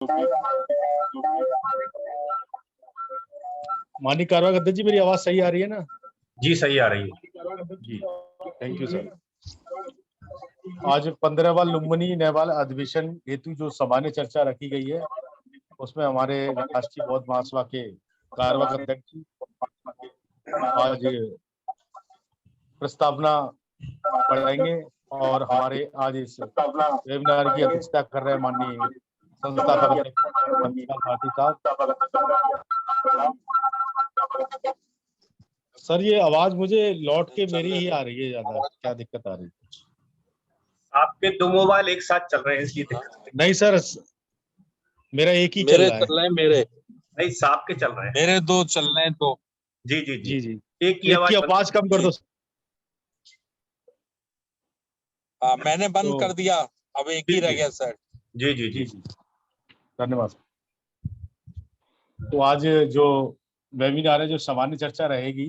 माननीय कार्यवाहक अध्यक्ष जी, मेरी आवाज सही आ रही है ना? जी सही आ रही है जी, थैंक यू सर। आज 15वां लुम्बिनी नेवाल अधिवेशन हेतु जो सामान्य चर्चा रखी गई है, उसमें हमारे राष्ट्रीय बौद्ध महासभा के कार्यवाहक अध्यक्ष आज प्रस्तावना पढ़ाएंगे और हमारे आज इस वेबिनार की अध्यक्षता कर रहे हैं माननीय संस्थापक अध्यक्ष भारती साहब। सर, ये आवाज मुझे लौट के मेरी ही आ रही है ज्यादा, क्या दिक्कत आ रही है? आपके दो मोबाइल एक साथ चल रहे हैं इसलिए दिक्कत नहीं सर, मेरा एक ही चल रहा है। मेरे नहीं, साहब के चल रहे हैं, मेरे दो चल रहे हैं। तो जी जी जी जी, एक की आवाज कम कर दो। मैंने बंद कर दिया, अब एक ही रह गया सर। जी जी जी धन्यवाद। तो आज जो वेबिनार है, जो सामान्य चर्चा रहेगी,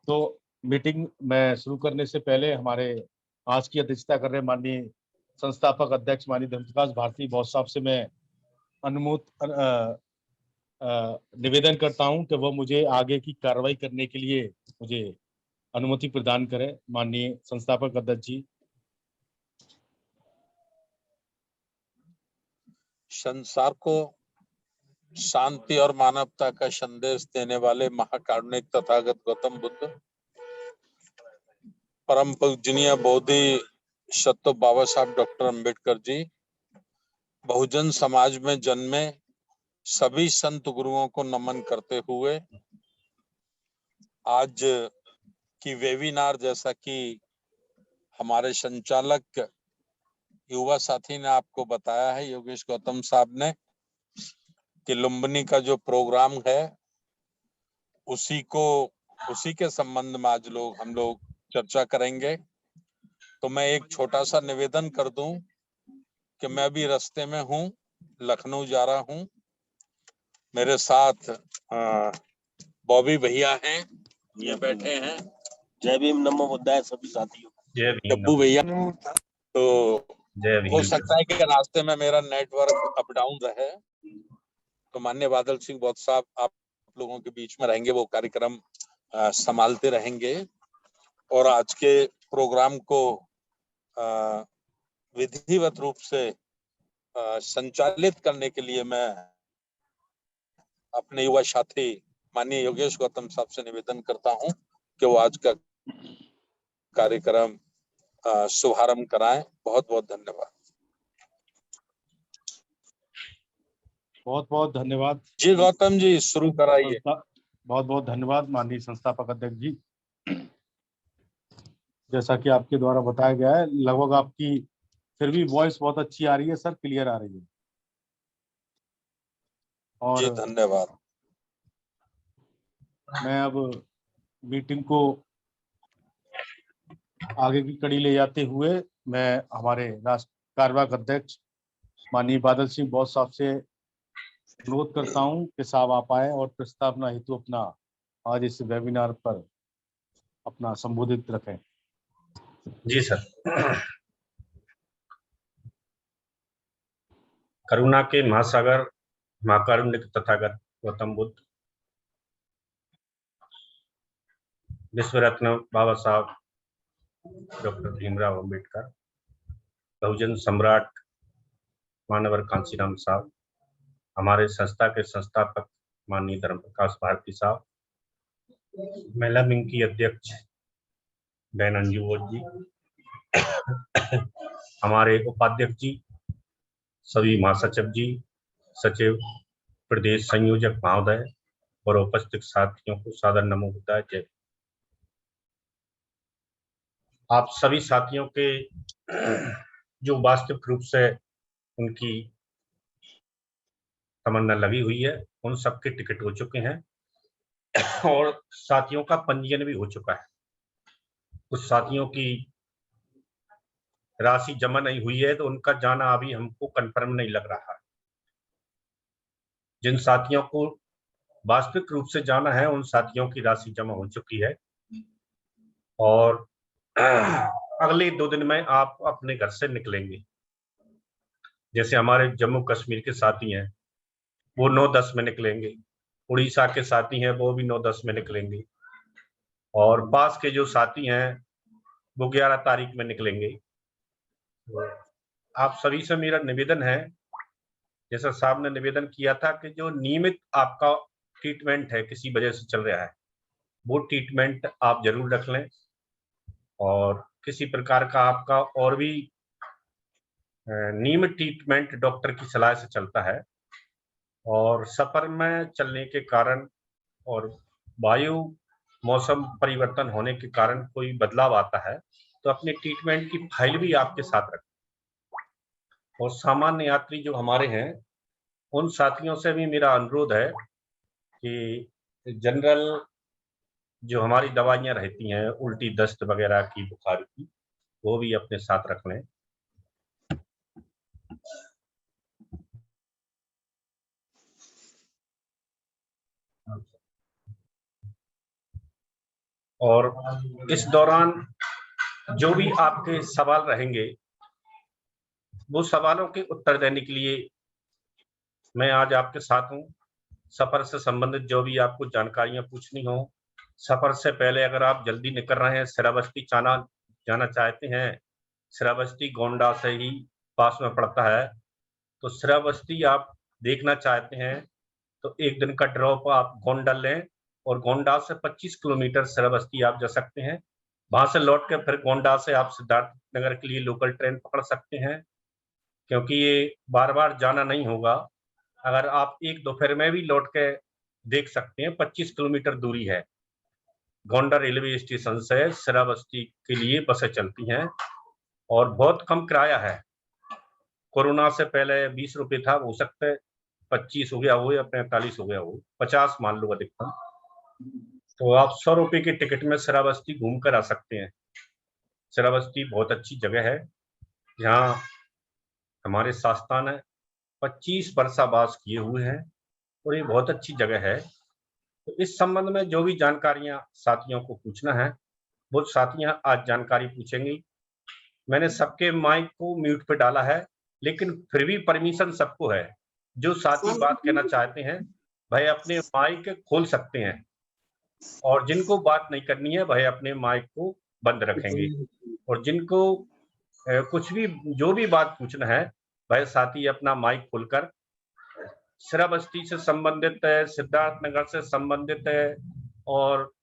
तो मीटिंग में शुरू करने से पहले हमारे आज की अध्यक्षता कर रहे माननीय संस्थापक अध्यक्ष माननीय धर्मप्रकाश भारती बॉस साहब से मैं निवेदन करता हूं कि वह मुझे आगे की कार्रवाई करने के लिए मुझे अनुमति प्रदान करें। माननीय संस्थापक अध्यक्ष जी। संसार को शांति और मानवता का संदेश देने वाले महाकारुणिक तथागत गौतम बुद्ध, परम पूजनीय बोधि सत्व बाबा साहब डॉक्टर अंबेडकर जी, बहुजन समाज में जन्मे सभी संत गुरुओं को नमन करते हुए आज की वेबिनार, जैसा कि हमारे संचालक युवा साथी ने आपको बताया है, योगेश गौतम साहब ने, कि लुम्बिनी का जो प्रोग्राम है उसी के संबंध में आज हम लोग चर्चा करेंगे। तो मैं एक छोटा सा निवेदन कर दूं कि मैं अभी रास्ते में हूं, लखनऊ जा रहा हूं। मेरे साथ बॉबी भैया हैं, ये बैठे हैं। जय भीम, नमो बुद्धाय सभी साथियों। जय भीम डब्बू भैया। तो हो सकता है कि रास्ते में मेरा नेटवर्क अप डाउन रहे, तो माननीय बादल सिंह बौद्ध साहब आप लोगों के बीच में रहेंगे, वो कार्यक्रम संभालते रहेंगे। और आज के प्रोग्राम को विधिवत रूप से संचालित करने के लिए मैं अपने युवा साथी माननीय योगेश गौतम साहब से निवेदन करता हूं कि वो आज का कार्यक्रम शुभारंभ कराएं। बहुत बहुत धन्यवाद। बहुत बहुत धन्यवाद जी गौतम जी, शुरू कराइए। बहुत बहुत धन्यवाद माननीय संस्थापक अध्यक्ष जी। जैसा कि आपके द्वारा बताया गया है, लगभग आपकी फिर भी वॉइस बहुत अच्छी आ रही है सर, क्लियर आ रही है। और जी धन्यवाद। मैं अब मीटिंग को आगे की कड़ी ले जाते हुए मैं हमारे राष्ट्रीय कार्यवाहक अध्यक्ष माननीय बादल सिंह बौद्ध साहब से अनुरोध करता हूं कि साहब आप आए और प्रस्तावना हेतु अपना आज इस वेबिनार पर अपना संबोधित रखें। जी सर। करुणा के महासागर महाकारुणिक तथागत गौतम बुद्ध, विश्व रत्न बाबा साहब डॉक्टर भीमराव अंबेडकर, बहुजन सम्राट मानवर कांशीराम साहब, हमारे संस्था के संस्थापक माननीय धर्मप्रकाश भारती साहब, महिला विंग की अध्यक्ष बहन अंजू बोस जी, हमारे उपाध्यक्ष जी, सभी महासचिव जी, सचिव, प्रदेश संयोजक महोदय और उपस्थित साथियों को सादर नमो बुद्धाय। जय। आप सभी साथियों के जो वास्तविक रूप से उनकी तमन्ना लगी हुई है, उन सबके टिकट हो चुके हैं और साथियों का पंजीयन भी हो चुका है। कुछ साथियों की राशि जमा नहीं हुई है, तो उनका जाना अभी हमको कंफर्म नहीं लग रहा है। जिन साथियों को वास्तविक रूप से जाना है, उन साथियों की राशि जमा हो चुकी है और अगले 2 दिन में आप अपने घर से निकलेंगे। जैसे हमारे जम्मू कश्मीर के साथी हैं वो 9-10 में निकलेंगे, उड़ीसा के साथी हैं वो भी 9-10 में निकलेंगे, और पास के जो साथी हैं वो 11 तारीख में निकलेंगे। तो आप सभी से मेरा निवेदन है, जैसा साहब ने निवेदन किया था कि जो नियमित आपका ट्रीटमेंट है किसी वजह से चल रहा है, वो ट्रीटमेंट आप जरूर रख लें, और किसी प्रकार का आपका और भी नियमित ट्रीटमेंट डॉक्टर की सलाह से चलता है। और सफर में चलने के कारण और वायु मौसम परिवर्तन होने के कारण कोई बदलाव आता है तो अपने ट्रीटमेंट की फाइल भी आपके साथ रखें। और सामान्य यात्री जो हमारे हैं उन साथियों से भी मेरा अनुरोध है कि जनरल जो हमारी दवाइयाँ रहती हैं उल्टी दस्त वगैरह की, बुखार की, वो भी अपने साथ रख लें। और इस दौरान जो भी आपके सवाल रहेंगे वो सवालों के उत्तर देने के लिए मैं आज आपके साथ हूँ। सफर से संबंधित जो भी आपको जानकारियां पूछनी हो, सफर से पहले अगर आप जल्दी निकल रहे हैं, श्रावस्ती जाना चाहते हैं, श्रावस्ती गोंडा से ही पास में पड़ता है, तो श्रावस्ती आप देखना चाहते हैं तो एक दिन का ड्रॉप आप गोंडा लें और गोंडा से 25 किलोमीटर श्रावस्ती आप जा सकते हैं। वहां से लौट के फिर गोंडा से आप सिद्धार्थ नगर के लिए लोकल ट्रेन पकड़ सकते हैं, क्योंकि ये बार बार जाना नहीं होगा। अगर आप एक दोपहर में भी लौट के देख सकते हैं, 25 किलोमीटर दूरी है। गोंडा रेलवे स्टेशन से श्रावस्ती के लिए बसें चलती हैं और बहुत कम किराया है। कोरोना से पहले 20 रुपये था, हो सकता है 25 हो गया हो या 45 हो गया हो, 50 मान लो अधिकतम। तो आप 100 रुपये की टिकट में श्रावस्ती घूम कर आ सकते हैं। श्रावस्ती बहुत अच्छी जगह है, जहाँ हमारे शास्त्रा ने 25 वर्षावास किए हुए हैं और ये बहुत अच्छी जगह है। तो इस संबंध में जो भी जानकारियां साथियों को पूछना है वो साथियां आज जानकारी पूछेंगी। मैंने सबके माइक को म्यूट पे डाला है, लेकिन फिर भी परमिशन सबको है। जो साथी बात कहना चाहते हैं भाई अपने माइक खोल सकते हैं, और जिनको बात नहीं करनी है भाई अपने माइक को बंद रखेंगे। और जिनको कुछ भी जो भी बात पूछना है भाई साथी अपना माइक खोलकर श्रावस्ती से संबंधित है, सिद्धार्थ नगर से संबंधित है, और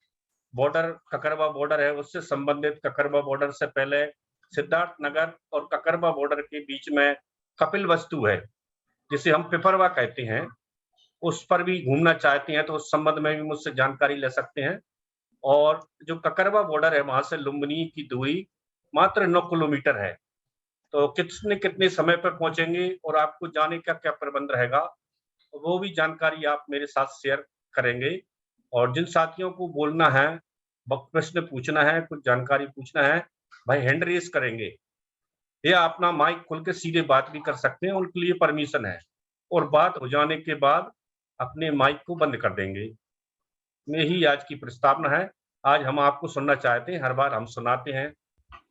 बॉर्डर ककरवा बॉर्डर है उससे संबंधित, ककरवा बॉर्डर से पहले सिद्धार्थ नगर और ककरवा बॉर्डर के बीच में कपिल वस्तु है जिसे हम पिपरवा कहते हैं, उस पर भी घूमना चाहते हैं तो उस संबंध में भी मुझसे जानकारी ले सकते हैं। और जो ककरवा बॉर्डर है वहां से लुम्बिनी की दूरी मात्र 9 किलोमीटर है। तो कितने समय पर पहुंचेंगे और आपको जाने का क्या प्रबंध रहेगा वो भी जानकारी आप मेरे साथ शेयर करेंगे। और जिन साथियों को बोलना है, प्रश्न पूछना है, कुछ जानकारी पूछना है, भाई हैंड रेस करेंगे या अपना माइक खोल के सीधे बात भी कर सकते हैं, उनके लिए परमिशन है। और बात हो जाने के बाद अपने माइक को बंद कर देंगे। यही आज की प्रस्तावना है। आज हम आपको सुनना चाहते हैं, हर बार हम सुनाते हैं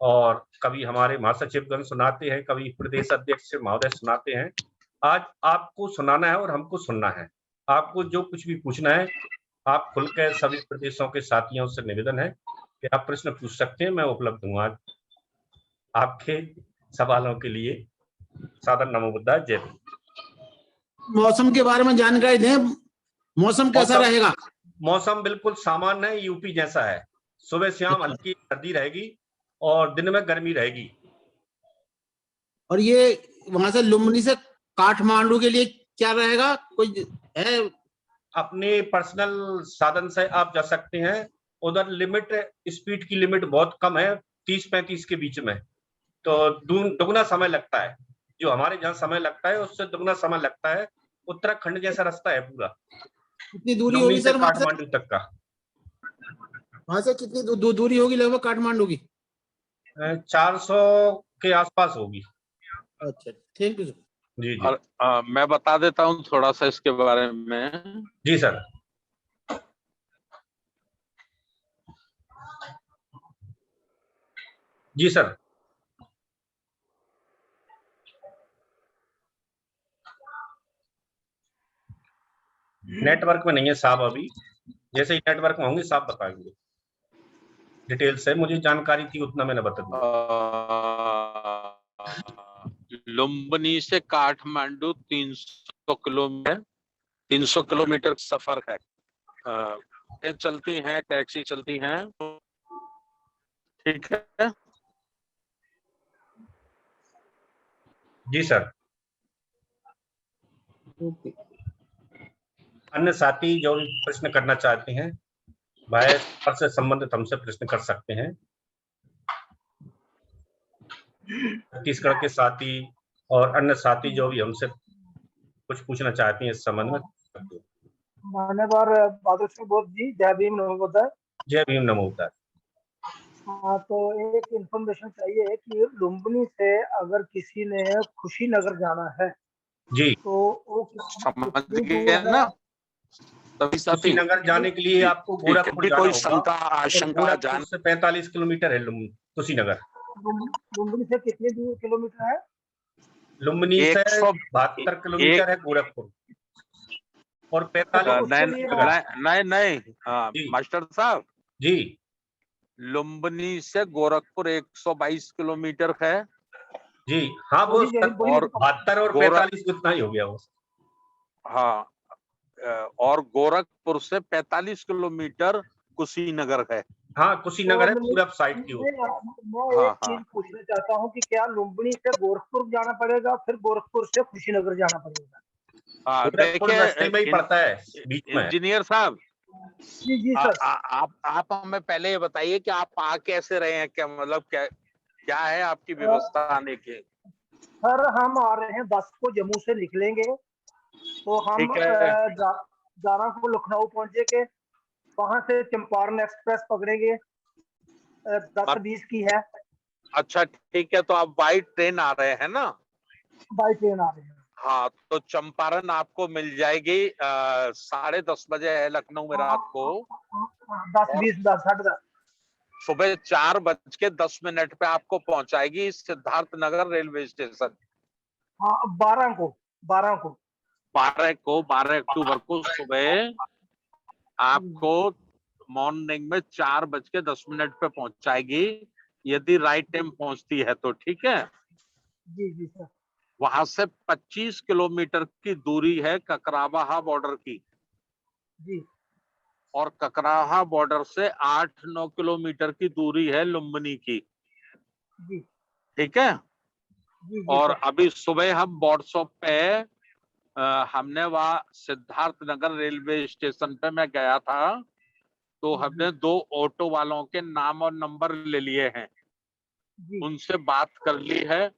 और कभी हमारे महासचिवगण सुनाते हैं, कभी प्रदेश अध्यक्ष महोदय सुनाते हैं। आज आपको सुनाना है और हमको सुनना है। आपको जो कुछ भी पूछना है आप खुलकर सभी प्रदेशों के साथियों से निवेदन है कि आप प्रश्न पूछ सकते हैं, मैं उपलब्ध हूँ आज आपके सवालों के लिए। सादर नमो बुद्धाय, जय हिंद। मौसम के बारे में जानकारी दें, मौसम कैसा रहेगा? मौसम बिल्कुल सामान्य है, यूपी जैसा है। सुबह शाम हल्की सर्दी रहेगी और दिन में गर्मी रहेगी। और ये वहां से लुम्बिनी से काठमांडू के लिए क्या रहेगा, कोई है? अपने पर्सनल साधन से आप जा सकते हैं। उधर लिमिट, स्पीड की लिमिट बहुत कम है, 30-35 के बीच में, तो दुगना समय लगता है। जो हमारे जहाँ समय लगता है उससे दुगना समय लगता है। उत्तराखंड जैसा रास्ता है पूरा, कितनी दूरी लुम्बिनी होगी से सर वहां से? काठमांडू तक का। वहां से कितनी दूरी होगी लगभग काठमांडू की? 400 के आसपास होगी। अच्छा, थैंक यू सर। जी जी। और मैं बता देता हूँ थोड़ा सा इसके बारे में। जी सर। जी सर। नेटवर्क में नहीं है साहब अभी, जैसे ही नेटवर्क में होंगे साहब बताएंगे डिटेल से, मुझे जानकारी थी उतना मैंने बता दिया। लुम्बिनी से काठमांडू 300 किलोमीटर, 300 किलोमीटर सफर है। ट्रेन चलती हैं, टैक्सी चलती हैं, ठीक है। जी सर। अन्य साथी जो भी प्रश्न करना चाहते हैं भाई सफर से संबंधित हमसे प्रश्न कर सकते हैं। छत्तीसगढ़ के साथी और अन्य साथी जो भी हमसे कुछ पूछना चाहते हैं इस संबंध में। मान्यवर बादल सिंह बोस जी, जय भीम नमोबुद्धाय। जय भीम नमो बुद्धाय। हाँ, तो एक इंफॉर्मेशन चाहिए कि लुम्बिनी से अगर किसी ने कुशीनगर जाना है जी, तो वो समझ कितनी गए दूर है? ना सभी साथी? कुशीनगर जाने के लिए आपको ठीक है, गोरखपुर भी जाना कोई होगा। शंका और आशंका गोरखपुर जान से 45 किलोमीटर है कुशीनगर। लुम्बिनी से कितनी दूर किलोमीटर है? लुम्बिनी से 72 किलोमीटर है गोरखपुर और 45 उसके लिए नहीं, हाँ जी। मास्टर साहब, जी लुम्बिनी से गोरखपुर 122 किलोमीटर है। जी हाँ, वो वही वही और 72 और गोरख 45 उतना ही हो गया वो। हाँ, और गोरखपुर से 45 किलोमीटर कुशीनगर है। हाँ, कुशीनगर है पूरब साइड की ओर। मैं एक चीज पूछना चाहता हूँ कि क्या लुम्बिनी से गोरखपुर जाना पड़ेगा, फिर गोरखपुर से कुशीनगर जाना पड़ेगा? हाँ, गोरखपुर रास्ते में ही देखिए पड़ता है, बीच में है। इंजीनियर साहब, जी सर। आप हमें पहले ये बताइए कि आप आ कैसे रहे हैं, क्या मतलब क्या है आपकी व्यवस्था आने की? सर हम आ रहे हैं 10 को जम्मू से निकलेंगे, तो हम ठीक है। 11 को लखनऊ पहुंचेंगे, वहां से चंपारण एक्सप्रेस पकड़ेंगे, 10:20 की है। अच्छा ठीक है, तो आप बाई ट्रेन आ रहे हैं ना? बाई ट्रेन आ रहे हैं। हाँ, तो चंपारण आपको मिल जाएगी 10:30 बजे है लखनऊ में रात को। 10:20, 10:30। सुबह 4:10 पे आपको पहुंचाएगी सिद्धार्थ नगर रेलवे स्टेशन। हाँ, 12 को 12 अक्टूबर को सुबह आपको मॉर्निंग में 4:10 पे पहुंचाएगी, यदि राइट टाइम पहुंचती है तो, ठीक है। जी सर। वहां से 25 किलोमीटर की दूरी है ककरावाहा बॉर्डर की, जी और ककराहा बॉर्डर से 8-9 किलोमीटर की दूरी है लुम्बिनी की, जी ठीक है। जी और सर। अभी सुबह हम व्हाट्सएप पे हमने वहाँ सिद्धार्थ नगर रेलवे स्टेशन पे मैं गया था, तो हमने 2 ऑटो वालों के नाम और नंबर ले लिए हैं, जी उनसे बात कर ली है,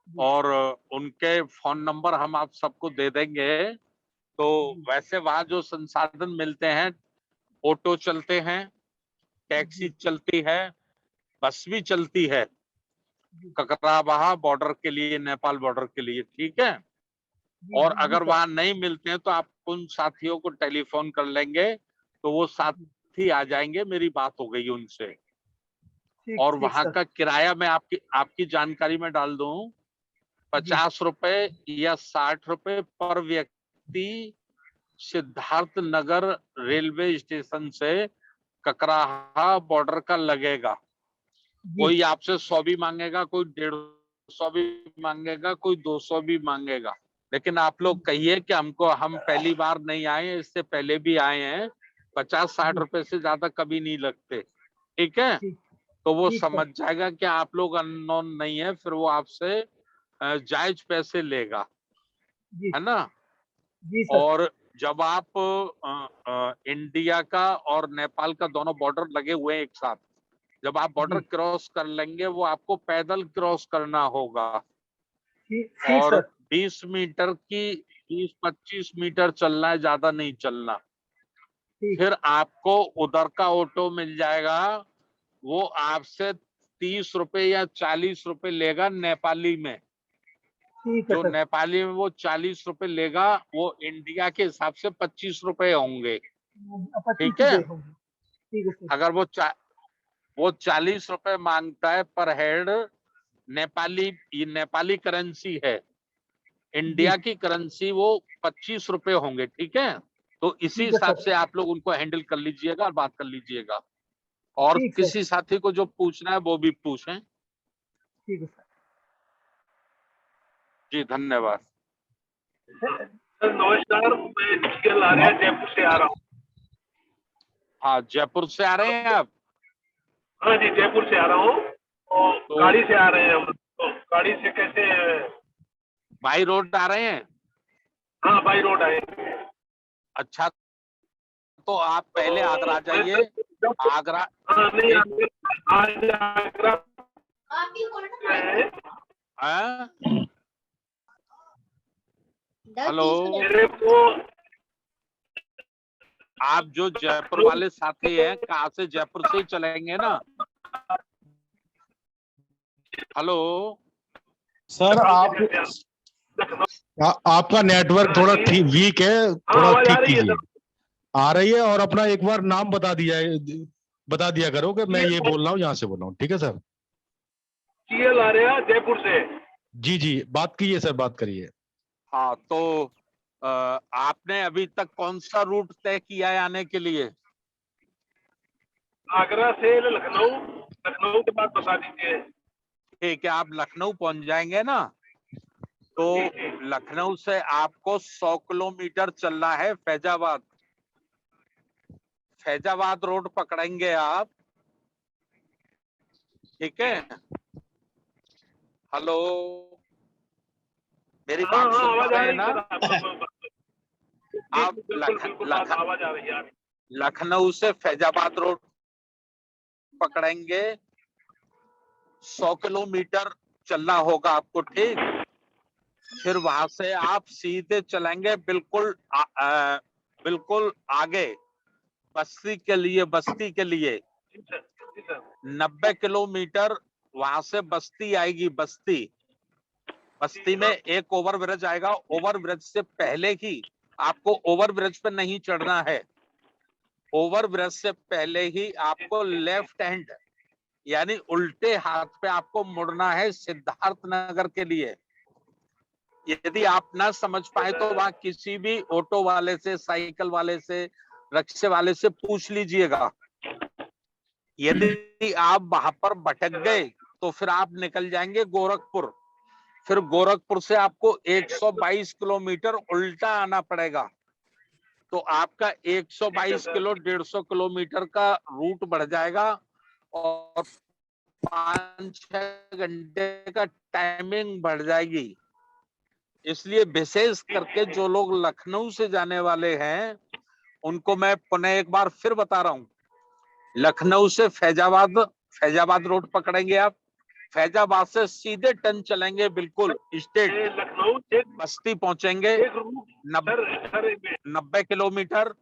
और उनके फोन नंबर हम आप सबको दे देंगे। तो वैसे वहां जो संसाधन मिलते हैं, ऑटो चलते हैं, टैक्सी चलती है, बस भी चलती है ककरावाहा बॉर्डर के लिए, नेपाल बॉर्डर के लिए, ठीक है। और अगर वहां नहीं मिलते हैं तो आप उन साथियों को टेलीफोन कर लेंगे, तो वो साथी आ जाएंगे, मेरी बात हो गई उनसे। और वहां का किराया मैं आपकी जानकारी में डाल दूं, 50 रुपए या 60 रुपए पर व्यक्ति सिद्धार्थ नगर रेलवे स्टेशन से ककराहा बॉर्डर का लगेगा। कोई आपसे 100 भी मांगेगा, कोई 150 भी मांगेगा, कोई 200 भी मांगेगा, लेकिन आप लोग कहिए कि हम पहली बार नहीं आए, इससे पहले भी आए हैं, 50-60 रुपए से ज्यादा कभी नहीं लगते, ठीक है। तो वो समझ जाएगा कि आप लोग अननोन नहीं है, फिर वो आपसे जायज पैसे लेगा, है ना। और जब आप इंडिया का और नेपाल का दोनों बॉर्डर लगे हुए हैं एक साथ, जब आप बॉर्डर क्रॉस कर लेंगे, वो आपको पैदल क्रॉस करना होगा, और 20-25 मीटर चलना है, ज्यादा नहीं चलना। फिर आपको उधर का ऑटो मिल जाएगा, वो आपसे 30 रुपए या 40 रुपए लेगा नेपाली में। जो नेपाली में वो 40 रुपए लेगा, वो इंडिया के हिसाब से 25 रुपए होंगे, ठीक है। अगर वो 40 रुपए मांगता है पर हेड, ये नेपाली करेंसी है, इंडिया की करेंसी वो 25 रुपए होंगे, ठीक है। तो इसी ठीक है हिसाब सर। से आप लोग उनको हैंडल कर लीजिएगा और बात कर लीजिएगा। और ठीक है। किसी साथी को जो पूछना है वो भी पूछें। ठीक है सर। जी धन्यवाद। सर नमस्कार, मैं जीएल आर्या जयपुर से आ रहा हूँ। हाँ, जयपुर से आ रहे हैं आप? हाँ जी, जयपुर से आ रहा हूँ और तो गाड़ी से आ रहे हैं हम। तो गाड़ी से कैसे? बाई रोड आ रहे हैं? हाँ, बाई रोड आए। अच्छा, तो आप पहले आगरा जाइए। आगरा हाँ नहीं, एक- आज आगरा हाँ? हेलो, मेरे को आप जो जयपुर वाले साथी हैं, कहाँ से? जयपुर से ही चलेंगे ना? हेलो, सर आपका नेटवर्क थोड़ा ठीक वीक है, थोड़ा आवाज आ ठीक रही है कीजिए। आ रही है। और अपना एक बार नाम बता दिया करो कि मैं ये बोल रहा हूँ, यहाँ से बोल रहा हूँ। ठीक है सर? जीएल आर्या जयपुर से। जी जी, बात कीजिए सर, बात करिए। हाँ, तो आपने अभी तक कौन सा रूट तय किया है आने के लिए? आगरा से लखनऊ, लखनऊ के बाद बता दीजिए। ठीक है, आप लखनऊ पहुंच जाएंगे ना? तो लखनऊ से आपको 100 किलोमीटर चलना है फैजाबाद। फैजाबाद रोड पकड़ेंगे आप। ठीक है? हेलो, मेरी हाँ बात हाँ, सुन पा आवाज आ रहे हैं रही ना? है आप बिल्कुल आवाज आ रही है। लखनऊ से फैजाबाद रोड पकड़ेंगे। 100 किलोमीटर चलना होगा आपको। ठीक, फिर वहां से आप सीधे चलेंगे बिल्कुल आगे बस्ती के लिए। 90 किलोमीटर वहां से बस्ती आएगी। बस्ती में एक ओवर ब्रिज आएगा। ओवर ब्रिज से पहले ही आपको ओवर ब्रिज पे नहीं चढ़ना है। ओवर ब्रिज से पहले ही आपको लेफ्ट हैंड यानी उल्टे हाथ पे आपको मुड़ना है सिद्धार्थ नगर के लिए। यदि आप ना समझ पाए तो वहां किसी भी ऑटो वाले से, साइकिल वाले से, रिक्शे वाले से पूछ लीजिएगा। यदि आप वहां पर भटक गए तो फिर आप निकल जाएंगे गोरखपुर। फिर गोरखपुर से आपको 122 किलोमीटर उल्टा आना पड़ेगा। तो आपका 122 किलो 150 किलोमीटर का रूट बढ़ जाएगा और 5-6 घंटे का टाइमिंग बढ़ जाएगी। इसलिए विशेष करके जो लोग लखनऊ से जाने वाले हैं उनको मैं पुनः एक बार फिर बता रहा हूं, लखनऊ से फैजाबाद रोड पकड़ेंगे आप। फैजाबाद से सीधे टर्न चलेंगे बिल्कुल स्ट्रेट, लखनऊ बस्ती पहुंचेंगे। 90 किलोमीटर।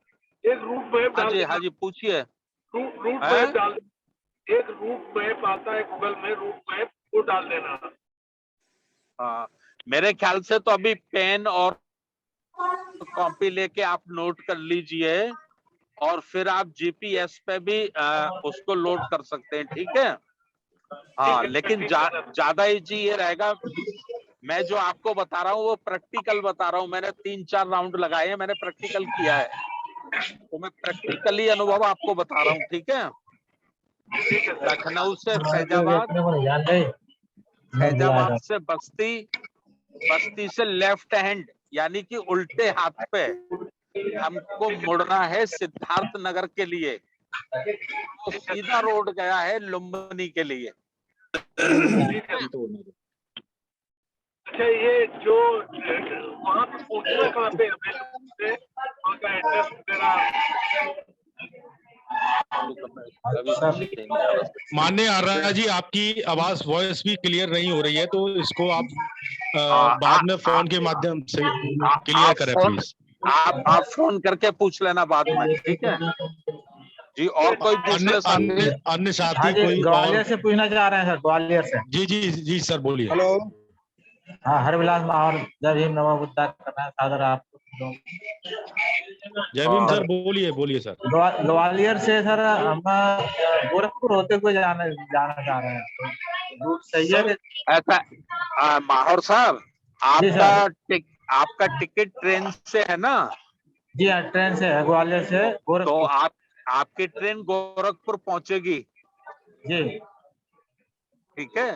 एक रूट मैप डाल हाँ जी पूछिए। रूट मैप डाल, एक रूट मैप आता है गूगल में, रूट मैप वो डाल देना। हाँ, मेरे ख्याल से तो अभी पेन और कॉपी लेके आप नोट कर लीजिए और फिर आप जीपीएस पे भी उसको लोड कर सकते हैं। ठीक है? हाँ, लेकिन ज्यादा इजी ये रहेगा, मैं जो आपको बता रहा हूँ वो प्रैक्टिकल बता रहा हूँ। मैंने 3-4 राउंड लगाए हैं, मैंने प्रैक्टिकल किया है, तो मैं प्रैक्टिकली अनुभव आपको बता रहा हूँ। ठीक है? लखनऊ से फैजाबाद से बस्ती से लेफ्ट हैंड यानी कि उल्टे हाथ पे हमको मुड़ना है सिद्धार्थ नगर के लिए। तो सीधा रोड गया है लुम्बिनी के लिए। अच्छा, ये जो वहाँ पे पहुँचना कहाँ पे है, वहाँ का एड्रेस वगैरह? माननीय आर्या जी, आपकी आवाज वॉइस भी क्लियर नहीं हो रही है, तो इसको आप बाद में फोन के माध्यम से क्लियर करें प्लीज। आप फोन करके पूछ लेना बाद में। ठीक है जी? और कोई दूसरे साथी? अन्य साथी कोई ग्वालियर से पूछना चाह रहे हैं सर, ग्वालियर से। जी सर बोलिए। हेलो, हाँ, हरविलास माहौर, जय भीम नमो बुद्धाय करना है सादर आप। जय भीम सर, बोलिए सर। ग्वालियर से सर हम गोरखपुर होते हुए जाना चाह रहे हैं, रूट सही है? ऐसा माहौर साहब, आपका टिकट ट्रेन से है ना? जी हाँ, ट्रेन से है, ग्वालियर से तो गोरखपुर। आपकी ट्रेन गोरखपुर पहुंचेगी, जी ठीक है।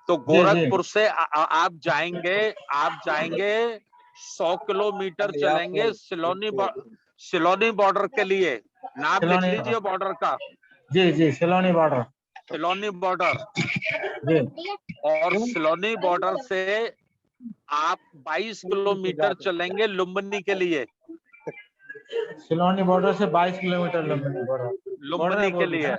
तो जी गोरखपुर से आप जाएंगे 100 किलोमीटर चलेंगे सिलोनी बॉर्डर के लिए। नाम लिख सिलोनी, लीजिए बॉर्डर का, जी सिलोनी बॉर्डर। सिलोनी बॉर्डर। जी और सिलोनी बॉर्डर से आप 22 किलोमीटर चलेंगे लुम्बिनी के लिए, सिलोनी बॉर्डर से 22 किलोमीटर लंबी बॉर्डर, लुम्बिनी के लिए।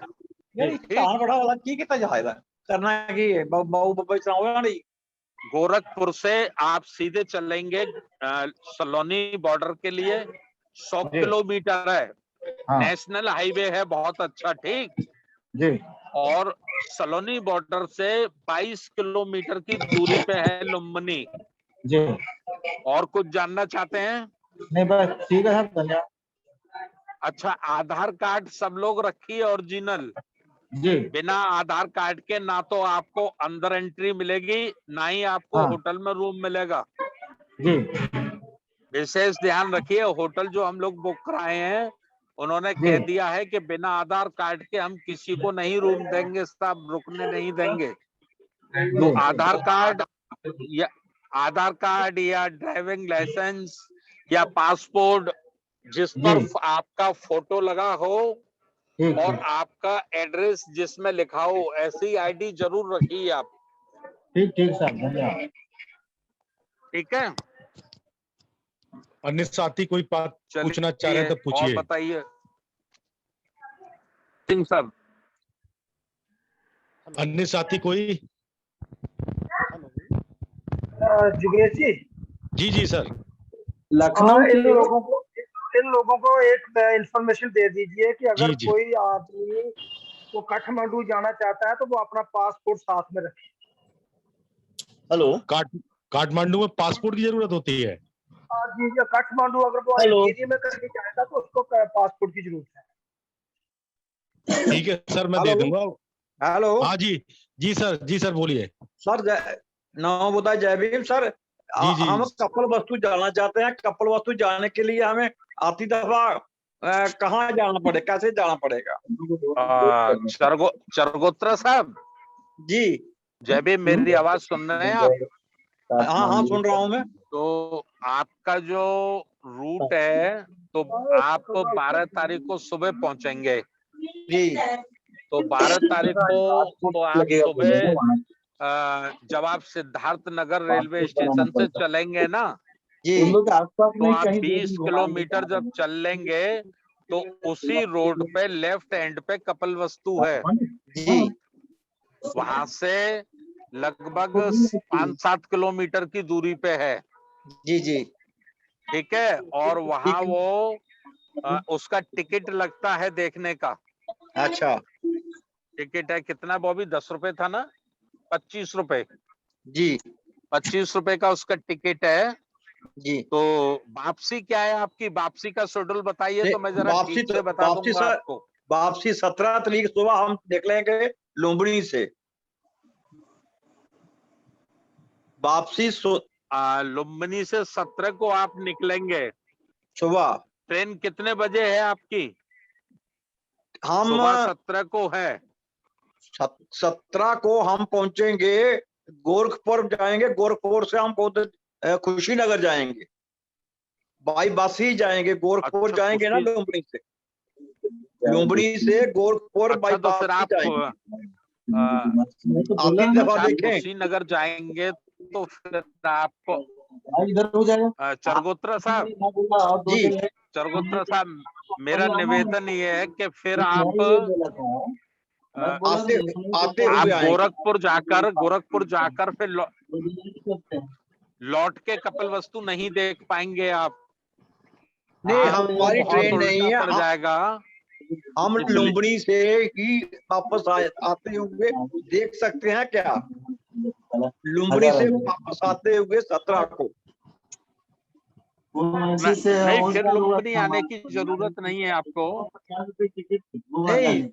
गोरखपुर से आप सीधे चलेंगे सलोनी बॉर्डर के लिए, 100 जी। किलोमीटर है, हाँ नेशनल हाईवे है, बहुत अच्छा, ठीक। जी और सलोनी बॉर्डर से 22 किलोमीटर की दूरी पे है लुम्बिनी। जी। और कुछ जानना चाहते हैं? नहीं बस ठीक है साहब, धन्यवाद। अच्छा, आधार कार्ड सब लोग रखिए ओरिजिनल। जी बिना आधार कार्ड के ना तो आपको अंदर एंट्री मिलेगी, ना ही आपको हाँ। होटल में रूम मिलेगा। जी विशेष ध्यान रखिए, होटल जो हम लोग बुक कराए हैं उन्होंने जी कह दिया है कि बिना आधार कार्ड के हम किसी को नहीं रूम देंगे, सब रुकने नहीं देंगे। तो जी आधार कार्ड या ड्राइविंग लाइसेंस या पासपोर्ट जिस जी पर आपका फोटो लगा हो ठीक और ठीक आपका एड्रेस जिसमें लिखा हो, ऐसी आईडी जरूर रखिए आप, ठीक साहब, धन्यवाद। ठीक है। अन्य साथी कोई बात पूछना चाह रहे हैं तो और पूछिए। बताइए सिंह साहब। अन्य साथी कोई? जुगेश जी, जी सर। लखनऊ इन लोगों को एक इंफॉर्मेशन दे दीजिए कि अगर जी जी। कोई आदमी वो काठमांडू जाना चाहता है तो वो अपना पासपोर्ट साथ में रखे। हेलो, काठमांडू में पासपोर्ट की जरूरत होती है? जी जी, काठमांडू अगर वो एरिया में करके जाएगा तो उसको पासपोर्ट की जरूरत है। ठीक है सर, मैं दे दूंगा। हेलो। हाँ जी सर बोलिए। सर नमोबुद्धाय, जय भीम सर। जी जी। हम कपिल वस्तु जाना चाहते हैं। कपिल वस्तु जाने के लिए हमें आती दफा कहाँ जाना पड़ेगा, कैसे जाना पड़ेगा? चरगोत्रा साहब जी। जय भीम, मेरी आवाज सुन रहे हैं आप? हाँ सुन रहा हूँ मैं। तो आपका जो रूट है, तो आप 12 तारीख को सुबह पहुंचेंगे जी। तो 12 तारीख को तो आप सुबह जब आप सिद्धार्थ नगर रेलवे स्टेशन से चलेंगे ना जी, तो आप 20 किलोमीटर जब चल लेंगे तो उसी रोड पे लेफ्ट एंड पे कपिल वस्तु है जी। वहां से लगभग 5-7 किलोमीटर की दूरी पे है। जी जी, ठीक है। और वहां ठीक है। वो उसका टिकट लगता है देखने का। अच्छा। टिकट है कितना बॉबी? 10 रुपए था ना? 25 रुपए। जी 25 रुपए का उसका टिकट है। जी। तो वापसी क्या है आपकी? वापसी का शेड्यूल बताइए तो मैं जरा वापसी ठीक से बता दूंगा सर, आपको। वापसी 17 तारीख सुबह हम निकलेंगे लुम्बिनी से। वापसी लुम्बिनी से 17 को आप निकलेंगे सुबह। ट्रेन कितने बजे है आपकी? हम सुबह 17 को है। 17 को हम पहुंचेंगे, गोरखपुर जाएंगे। गोरखपुर से हम खुशीनगर जाएंगे, बाई बस ही जाएंगे। गोरखपुर अच्छा, जाएंगे ना लुम्बिनी से। लुम्बिनी से गोरखपुर बाई अच्छा, तो बस फिर ही आप जाएंगे। आखिरी दफा आप देखें। कुशीनगर जाएंगे तो फिर आपको इधर हो जाएगा। चरगोत्रा साहब, जी। चरगोत्रा साहब, मेरा निवेदन ये है कि फिर आप आते हुए आएंगे। गोरखपुर जाकर फिर लौट के कपिल वस्तु नहीं देख पाएंगे आप। नहीं, आपको हमारी बहुत ट्रेन उल्टा नहीं है। पड़ जाएगा। हम लुम्बिनी से ही वापस आते हुए देख सकते हैं क्या? लुम्बिनी से वापस आते हुए 17 को। नहीं, फिर लुम्बिनी आने की जरूरत नहीं है आपको। नहीं,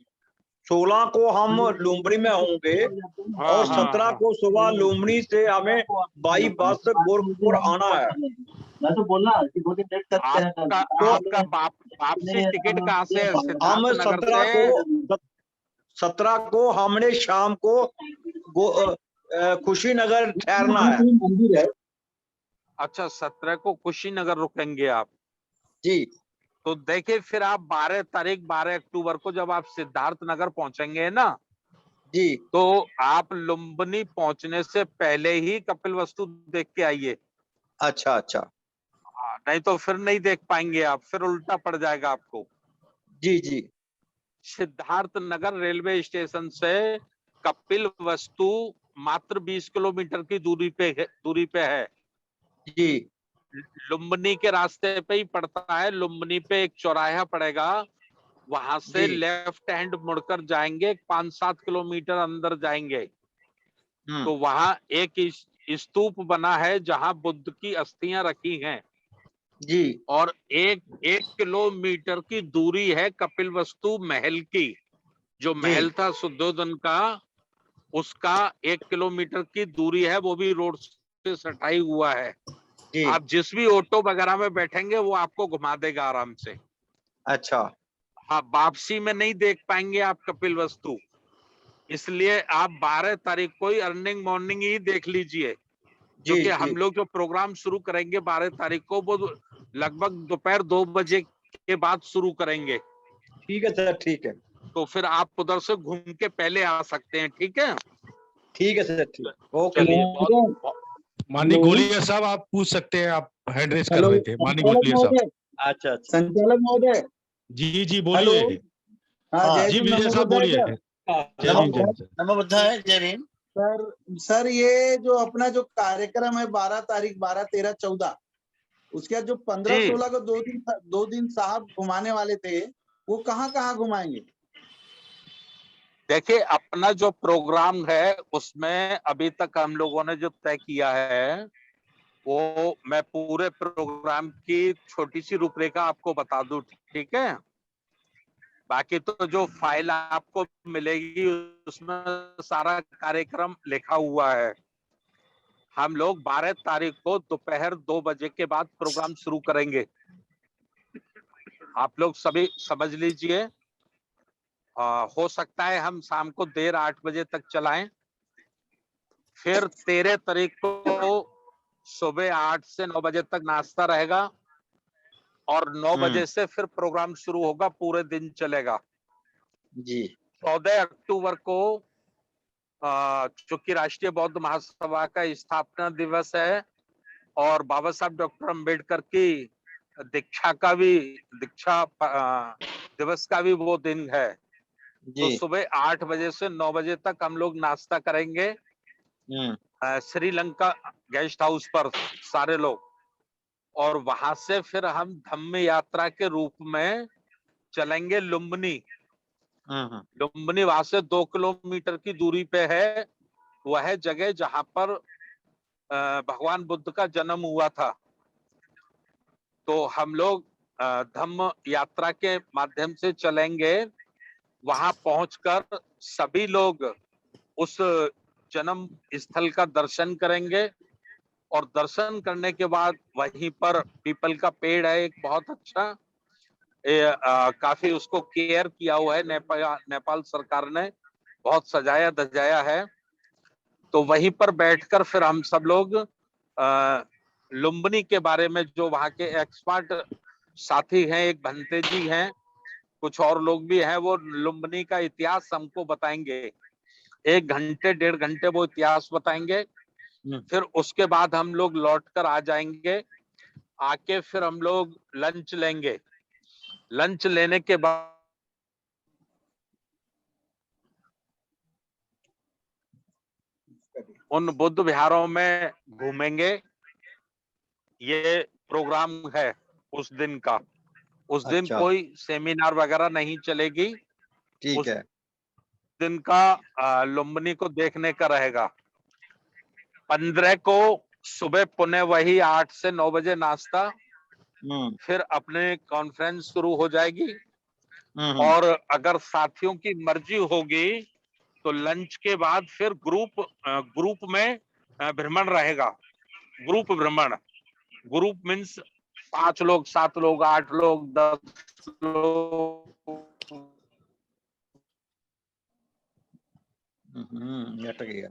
16 को हम लुम्बिनी में होंगे और 17 को सुबह लुम्बिनी से हमें बाई बस गोरखपुर आना है। मैं तो बोला कि 2 दिन लेट करते हैं कल। आपका वापसी टिकट कहाँ से है? हम सिद्धार्थ नगर 17 से? को 17 को हमने शाम को कुशीनगर ठहरना है। मंदिर है। अच्छा, 17 को कुशीनगर रुकेंगे आप। जी तो देखिए, फिर आप 12 अक्टूबर को जब आप सिद्धार्थ नगर पहुंचेंगे ना, जी तो आप लुम्बिनी पहुंचने से पहले ही कपिलवस्तु देख के आइए। अच्छा अच्छा नहीं तो फिर नहीं देख पाएंगे आप, फिर उल्टा पड़ जाएगा आपको। जी जी सिद्धार्थ नगर रेलवे स्टेशन से कपिलवस्तु मात्र 20 किलोमीटर की दूरी पे है। जी लुम्बिनी के रास्ते पे ही पड़ता है। लुम्बिनी पे एक चौराहा पड़ेगा, वहां से जी लेफ्ट हैंड मुड़कर जाएंगे, 5-7 किलोमीटर अंदर जाएंगे तो वहां एक स्तूप बना है जहां बुद्ध की अस्थियां रखी हैं। जी और एक किलोमीटर की दूरी है कपिलवस्तु महल की। जो जी महल था शुद्धोधन का, उसका 1 किलोमीटर की दूरी है, वो भी रोड से सटाई हुआ है। जी आप जिस भी ऑटो वगैरह में बैठेंगे वो आपको घुमा देगा आराम से। अच्छा हाँ, वापसी में नहीं देख पाएंगे आप कपिलवस्तु, इसलिए आप 12 तारीख को ही अर्निंग मॉर्निंग ही देख लीजिए, जी क्योंकि जी हम लोग जो प्रोग्राम शुरू करेंगे 12 तारीख को वो लगभग दोपहर 2 बजे के बाद शुरू करेंगे। ठीक है सर, ठीक है तो फिर आप उधर से घूम के पहले आ सकते हैं। ठीक है, ठीक है सर, ठीक ओके। चलिए। माननीय गोलिया साहब आप पूछ सकते हैं, आप हैंड रेस कर हेलो रहे थे। माननीय संचालक गोलिया साहब। महोदय, अच्छा अच्छा संचालक महोदय। जी जी हेलो। बोलिए। हाँ, जय जी भीम, विजय नमो साहब बुद्धाय बोलिए। सर। जय भीम जय भीम सर। नमो बुद्धाय, जय भीम। सर ये जो अपना जो कार्यक्रम है 12 तारीख, 12, 13, 14, उसके बाद जो 15, जी 16 को 2 दिन साहब घुमाने वाले थे, वो कहाँ कहाँ घुमाएंगे? देखिए, अपना जो प्रोग्राम है उसमें अभी तक हम लोगों ने जो तय किया है, वो मैं पूरे प्रोग्राम की छोटी सी रूपरेखा आपको बता दूं। ठीक है, बाकी तो जो फाइल आपको मिलेगी उसमें सारा कार्यक्रम लिखा हुआ है। हम लोग 12 तारीख को दोपहर 2 बजे के बाद प्रोग्राम शुरू करेंगे। आप लोग सभी समझ लीजिए। हो सकता है हम शाम को देर 8 बजे तक चलाएं। फिर 13 तारीख को सुबह 8 से 9 बजे तक नाश्ता रहेगा और 9 बजे से फिर प्रोग्राम शुरू होगा, पूरे दिन चलेगा। जी 14 अक्टूबर को चूंकि राष्ट्रीय बौद्ध महासभा का स्थापना दिवस है और बाबा साहब डॉक्टर अम्बेडकर की दीक्षा दिवस का भी वो दिन है। तो जी सुबह 8 बजे से 9 बजे तक हम लोग नाश्ता करेंगे श्रीलंका गेस्ट हाउस पर सारे लोग, और वहां से फिर हम धम्म यात्रा के रूप में चलेंगे लुम्बिनी। लुम्बिनी वहां से 2 किलोमीटर की दूरी पे है। वह है जगह जहां पर भगवान बुद्ध का जन्म हुआ था। तो हम लोग धम्म यात्रा के माध्यम से चलेंगे। वहां पहुंचकर सभी लोग उस जन्म स्थल का दर्शन करेंगे और दर्शन करने के बाद वहीं पर पीपल का पेड़ है एक बहुत अच्छा, काफी उसको केयर किया हुआ है नेपाल सरकार ने, बहुत सजाया धजाया है। तो वहीं पर बैठकर फिर हम सब लोग लुम्बिनी के बारे में, जो वहाँ के एक्सपर्ट साथी हैं, एक भंते जी हैं, कुछ और लोग भी हैं, वो लुम्बिनी का इतिहास हमको बताएंगे। 1 घंटे 1.5 घंटे वो इतिहास बताएंगे। फिर उसके बाद हम लोग लौट कर आ जाएंगे। आके फिर हम लोग लंच लेंगे। लंच लेने के बाद उन बुद्ध विहारों में घूमेंगे। ये प्रोग्राम है उस दिन का। उस दिन अच्छा कोई सेमिनार वगैरह नहीं चलेगी। ठीक उस है दिन का लुम्बिनी को देखने का रहेगा। 15 को सुबह पुणे वही 8 से 9 बजे नाश्ता, फिर अपने कॉन्फ्रेंस शुरू हो जाएगी। और अगर साथियों की मर्जी होगी तो लंच के बाद फिर ग्रुप में भ्रमण रहेगा, ग्रुप भ्रमण। ग्रुप मीन्स 5 लोग, 7 लोग, 8 लोग, 10 लोग। अटक गया।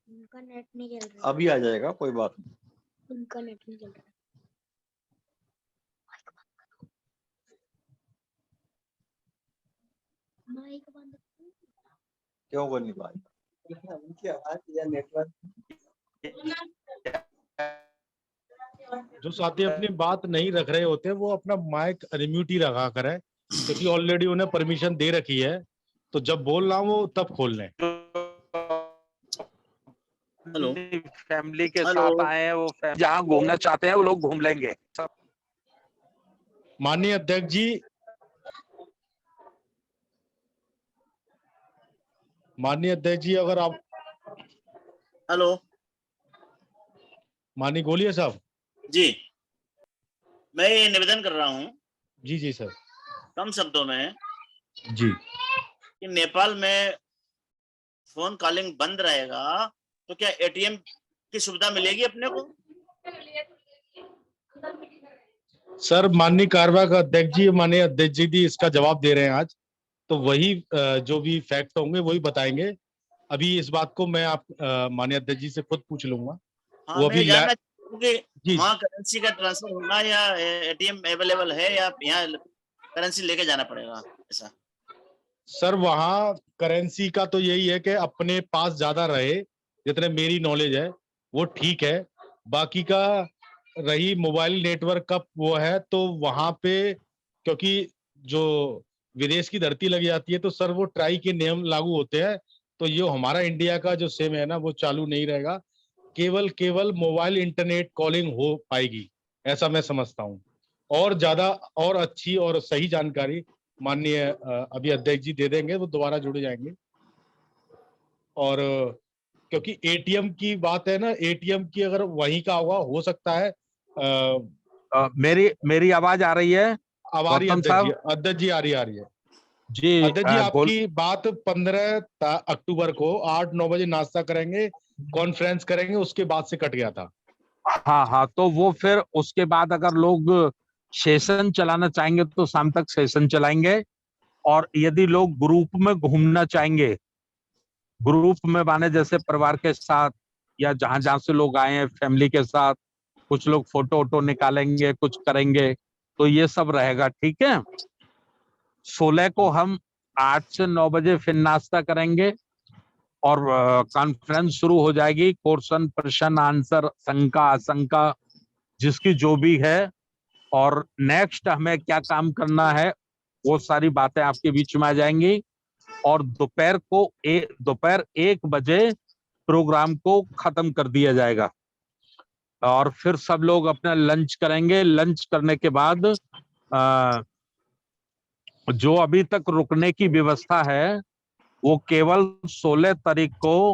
उनका नेट नहीं चल रहा। अभी आ जाएगा, कोई बात नहीं। उनका नेट नहीं चल रहा। माइक बंद। क्यों कर नहीं पाएगा? उनकी आवाज या नेटवर्क। जो साथी अपनी बात नहीं रख रहे होते वो अपना माइक अनम्यूट ही रखा करें, क्योंकि ऑलरेडी उन्हें परमिशन दे रखी है, तो जब बोल रहा हूँ वो तब खोल लें। हेलो फैमिली के साथ आए हैं, वो जहाँ घूमना चाहते हैं वो लोग घूम लेंगे। माननीय अध्यक्ष जी, अगर आप हेलो माननीय गोलिया साहब। जी, मैं ये निवेदन कर रहा हूँ जी जी सर। कम शब्दों में जी। कि नेपाल में फोन कॉलिंग बंद रहेगा तो क्या एटीएम की सुविधा मिलेगी अपने को? सर माननीय कार्यवाहक अध्यक्ष जी, माननीय अध्यक्ष जी इसका जवाब दे रहे हैं आज, तो वही जो भी फैक्ट होंगे वही बताएंगे। अभी इस बात को मैं आप माननीय अध्यक्ष जी से खुद पूछ लूंगा। हाँ, वो मैं अभी जानना चाहूँ कि जी वहाँ करेंसी का ट्रांसफर होगा या एटीएम अवेलेबल है या यहाँ करेंसी लेके जाना पड़ेगा ऐसा? सर वहाँ करेंसी का तो यही है कि अपने पास ज्यादा रहे, जितने मेरी नॉलेज है वो ठीक है। बाकी का रही मोबाइल नेटवर्क का वो है, तो वहां पे क्योंकि जो विदेश की धरती लग जाती है तो सर वो ट्राई के नियम लागू होते हैं, तो ये हमारा इंडिया का जो सिम है ना वो चालू नहीं रहेगा, केवल मोबाइल इंटरनेट कॉलिंग हो पाएगी, ऐसा मैं समझता हूँ। और ज्यादा और अच्छी और सही जानकारी माननीय अभी अध्यक्ष जी दे देंगे, वो दोबारा जुड़ जाएंगे। और क्योंकि एटीएम की बात है ना, एटीएम की अगर वहीं का होगा हो सकता है। मेरी आवाज आ रही है? अब आ रही है गौतम अध्यक्ष जी, साहब? अध्यक्ष जी आ रही है जी अध्यक्ष जी। आपकी बात 15 अक्टूबर को 8-9 बजे नाश्ता करेंगे, कॉन्फ्रेंस करेंगे, उसके बाद से कट गया था। हाँ, तो वो फिर उसके बाद अगर लोग सेशन चलाना चाहेंगे तो शाम तक सेशन चलाएंगे। और यदि लोग ग्रुप में घूमना चाहेंगे, ग्रुप में माने जैसे परिवार के साथ या जहां जहां से लोग आए हैं फैमिली के साथ, कुछ लोग फोटो वोटो निकालेंगे, कुछ करेंगे, तो ये सब रहेगा। ठीक है, 16 को हम 8 से 9 बजे फिर नाश्ता करेंगे और कॉन्फ्रेंस शुरू हो जाएगी। क्वेश्चन, प्रश्न, आंसर, शंका आशंका जिसकी जो भी है, और नेक्स्ट हमें क्या काम करना है वो सारी बातें आपके बीच में आ जाएंगी। और दोपहर 1 बजे प्रोग्राम को खत्म कर दिया जाएगा और फिर सब लोग अपना लंच करेंगे। लंच करने के बाद जो अभी तक रुकने की व्यवस्था है वो केवल 16 तारीख को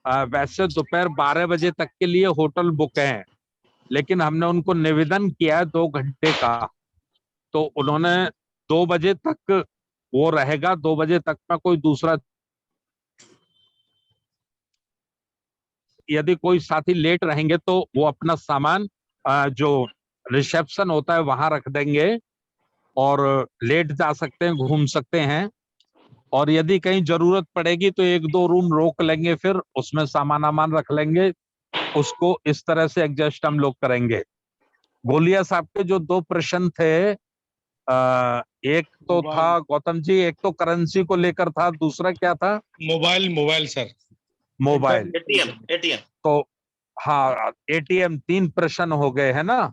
वैसे दोपहर 12 बजे तक के लिए होटल बुक है, लेकिन हमने उनको निवेदन किया है 2 घंटे का, तो उन्होंने 2 बजे तक वो रहेगा। 2 बजे तक में कोई दूसरा, यदि कोई साथी लेट रहेंगे तो वो अपना सामान जो रिसेप्शन होता है वहां रख देंगे और लेट जा सकते हैं, घूम सकते हैं। और यदि कहीं जरूरत पड़ेगी तो 1-2 रूम रोक लेंगे, फिर उसमें सामान रख लेंगे, उसको इस तरह से एडजस्ट हम लोग करेंगे। गोलिया साहब के जो 2 प्रश्न थे, एक तो था गौतम जी, एक तो करेंसी को लेकर था, दूसरा क्या था? Mobile sir, mobile, ATM. तो हाँ, एटीएम। 3 प्रश्न हो गए है ना,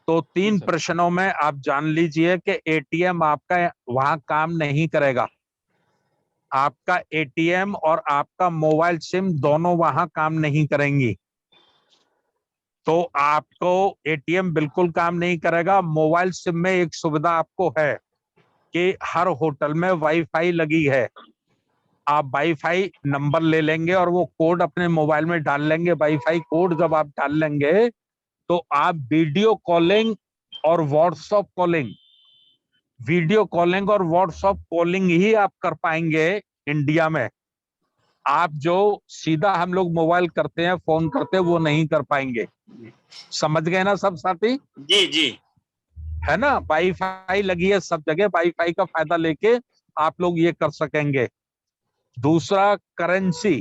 तो 3 प्रश्नों में आप जान लीजिए कि एटीएम आपका वहां काम नहीं करेगा। आपका एटीएम और आपका मोबाइल सिम दोनों वहां काम नहीं करेंगी, तो आपको एटीएम बिल्कुल काम नहीं करेगा। मोबाइल सिम में एक सुविधा आपको है कि हर होटल में वाईफाई लगी है, आप वाईफाई नंबर ले लेंगे और वो कोड अपने मोबाइल में डाल लेंगे। वाईफाई कोड जब आप डाल लेंगे तो आप वीडियो कॉलिंग और व्हाट्सएप कॉलिंग ही आप कर पाएंगे इंडिया में। आप जो सीधा हम लोग मोबाइल करते हैं, फोन करते हैं, वो नहीं कर पाएंगे। समझ गए ना सब साथी? जी जी। है ना, वाईफाई लगी है सब जगह, वाईफाई का फायदा लेके आप लोग ये कर सकेंगे। दूसरा, करेंसी।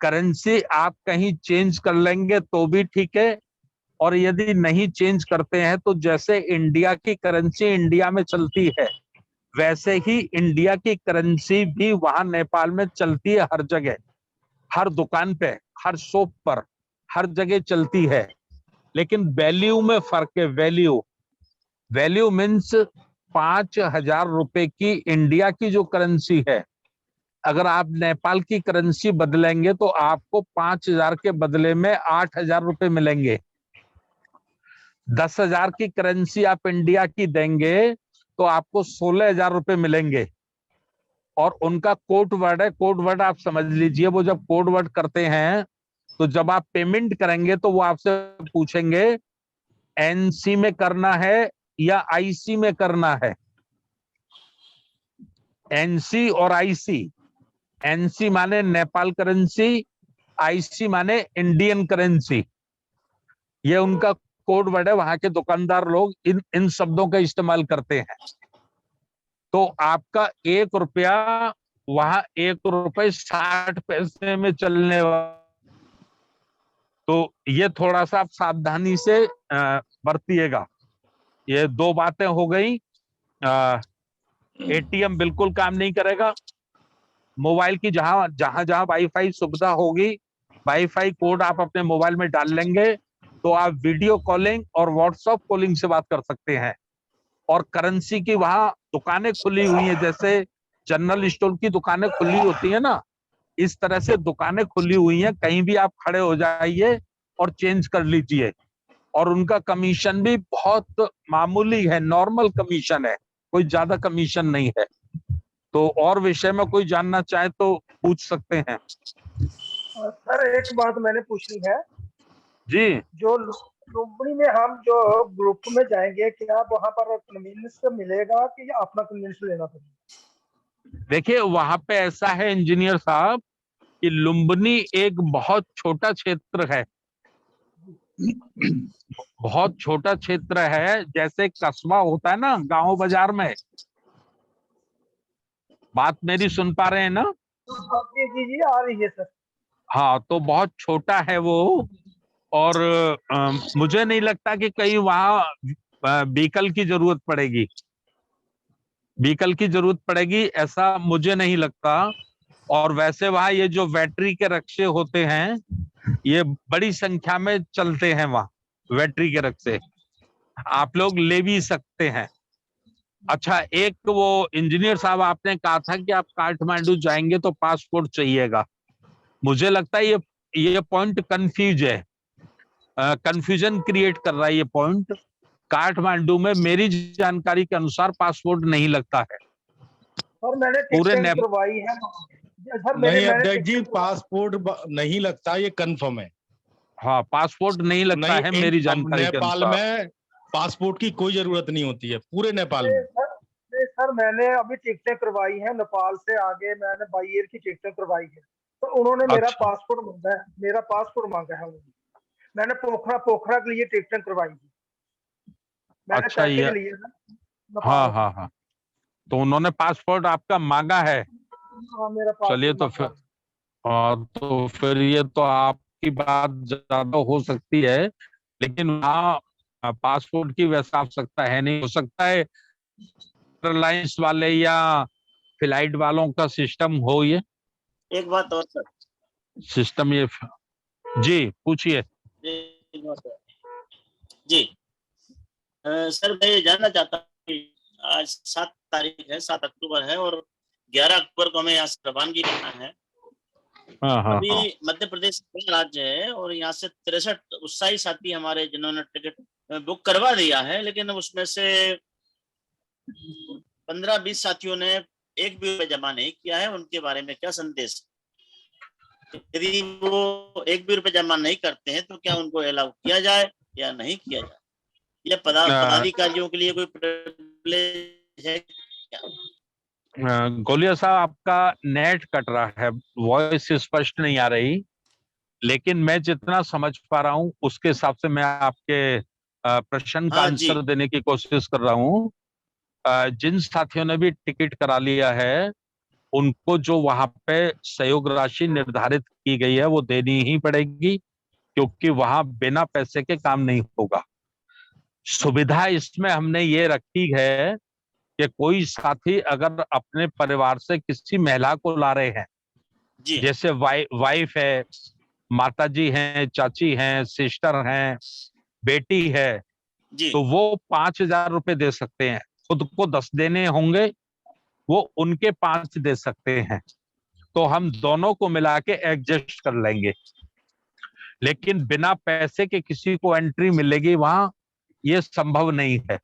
करेंसी आप कहीं चेंज कर लेंगे तो भी ठीक है, और यदि नहीं चेंज करते हैं तो जैसे इंडिया की करेंसी इंडिया में चलती है, वैसे ही इंडिया की करेंसी भी वहां नेपाल में चलती है, हर जगह, हर दुकान पे, हर शॉप पर, हर जगह चलती है। लेकिन वैल्यू में फर्क है। वैल्यू वैल्यू मीन्स 5,000 रुपए की इंडिया की जो करेंसी है, अगर आप नेपाल की करेंसी बदलेंगे तो आपको 5,000 के बदले में 8,000 रुपए मिलेंगे। 10,000 की करेंसी आप इंडिया की देंगे तो आपको 16,000 रुपए मिलेंगे। और उनका कोड वर्ड है, कोड वर्ड आप समझ लीजिए। वो जब कोड वर्ड करते हैं तो जब आप पेमेंट करेंगे तो वो आपसे पूछेंगे एनसी में करना है या आईसी में करना है। एनसी और आईसी, एनसी माने नेपाल करेंसी, आईसी माने इंडियन करेंसी। ये उनका कोड वर्ड है। वहां के दुकानदार लोग इन शब्दों का इस्तेमाल करते हैं। तो आपका 1 रुपया वहां 1 रुपए 60 पैसे में चलने वाला। तो ये थोड़ा सा आप सावधानी से बरतिएगा। ये 2 बातें हो गई। एटीएम बिल्कुल काम नहीं करेगा। मोबाइल की जहां जहां वाईफाई सुविधा होगी, वाईफाई कोड आप अपने मोबाइल में डाल लेंगे तो आप वीडियो कॉलिंग और व्हाट्सएप कॉलिंग से बात कर सकते हैं। और करेंसी की वहां दुकानें खुली हुई हैं, जैसे जनरल स्टोर की दुकानें खुली होती है ना, इस तरह से दुकानें खुली हुई हैं। कहीं भी आप खड़े हो जाइए और चेंज कर लीजिए। और उनका कमीशन भी बहुत मामूली है, नॉर्मल कमीशन है, कोई ज्यादा कमीशन नहीं है। तो और विषय में कोई जानना चाहे तो पूछ सकते हैं। सर एक बात मैंने पूछनी है जी। जो लुम्बिनी में हम जो ग्रुप में जाएंगे, क्या वहां पर कन्वीनियंस मिलेगा कि अपना कन्वीनियंस लेना पड़ेगा? देखिए, वहां पे ऐसा है इंजीनियर साहब कि लुम्बिनी एक बहुत छोटा क्षेत्र है। बहुत छोटा क्षेत्र है। जैसे कस्बा होता है ना गांव बाजार में। बात मेरी सुन पा रहे हैं ना? जी जी जी आ रही है सर। हाँ, तो बहुत छोटा है वो। और मुझे नहीं लगता कि कहीं वहां व्हीकल की जरूरत पड़ेगी। व्हीकल की जरूरत पड़ेगी ऐसा मुझे नहीं लगता। और वैसे वहां ये जो बैटरी के रक्शे होते हैं, ये बड़ी संख्या में चलते हैं वहां। बैटरी के रक्शे आप लोग ले भी सकते हैं। अच्छा, एक वो इंजीनियर साहब आपने कहा था कि आप काठमांडू जाएंगे तो पासपोर्ट चाहिएगा। मुझे लगता है ये पॉइंट कंफ्यूज है, कंफ्यूजन क्रिएट कर रहा है ये पॉइंट। काठमांडू में मेरी जानकारी के अनुसार पासपोर्ट नहीं लगता है। सर मैंने पूरे टिकटें करवाई है सर। नहीं अध्यक्ष जी, पासपोर्ट नहीं लगता, ये कंफर्म है। हाँ, पासपोर्ट नहीं लगता है मेरी जानकारी के नेपाल अनुसार। में पासपोर्ट की कोई जरूरत नहीं होती है पूरे नेपाल में। सर मैंने अभी टिकटें करवाई है नेपाल से आगे, मैंने बाई एयर की टिकटें करवाई है। तो उन्होंने मेरा अच्छा। पासपोर्ट मांगा है, मेरा पासपोर्ट मांगा है उन्होंने। मैंने पोखरा के लिए टिकटें करवाई थी, मैंने अच्छा, पैसे ये के लिए ना। हाँ हाँ हाँ, तो उन्होंने पासपोर्ट आपका मांगा है। हाँ मेरा चलिए, पासपोर्ट तो फिर तो फिर ये तो आपकी बात ज्यादा हो सकती है। लेकिन वहाँ पासपोर्ट की वैसा आवश्यकता है नहीं। हो सकता है एयरलाइंस वाले या फ्लाइट वालों का सिस्टम हो ये। एक बात और सर। सिस्टम ये जी पूछिए। एक बात और। जी सर, मैं ये जानना चाहता हूँ कि आज 7 तारीख है, 7 अक्टूबर है और 11 अक्टूबर को हमें यहाँ से रवानगी करना है। हाँ अभी हाँ। मध्य प्रदेश का राज्य है और यहाँ से 63 उत्साही साथी हमारे जिन्होंने टिकट बुक करवा दिया है, लेकिन उसमें से 15-20 साथियों ने एक भी रुपये जमा नहीं किया है। उनके बारे में क्या संदेश? यदि वो एक भी रुपये जमा नहीं करते हैं तो क्या उनको अलाउ किया जाए या नहीं किया जाए? यह पदाधिकारियों के लिए कोई प्रिविलेज है क्या? गोलिया साहब, आपका नेट कट रहा है, वॉइस स्पष्ट नहीं आ रही, लेकिन मैं जितना समझ पा रहा हूं उसके हिसाब से मैं आपके प्रश्न का हाँ जी। आंसर देने की कोशिश कर रहा हूं। जिन साथियों ने भी टिकट करा लिया है उनको जो वहां पे सहयोग राशि निर्धारित की गई है वो देनी ही पड़ेगी, क्योंकि वहां बिना पैसे के काम नहीं होगा। सुविधा इसमें हमने ये रखी है कि कोई साथी अगर अपने परिवार से किसी महिला को ला रहे हैं, जी जैसे वाइफ है, माताजी हैं, चाची हैं, सिस्टर हैं, बेटी है, जी तो वो 5,000 रुपए दे सकते हैं। खुद को 10 देने होंगे, वो उनके 5 दे सकते हैं, तो हम दोनों को मिला के एडजस्ट कर लेंगे। लेकिन बिना पैसे के किसी को एंट्री मिलेगी वहां, ये संभव नहीं है।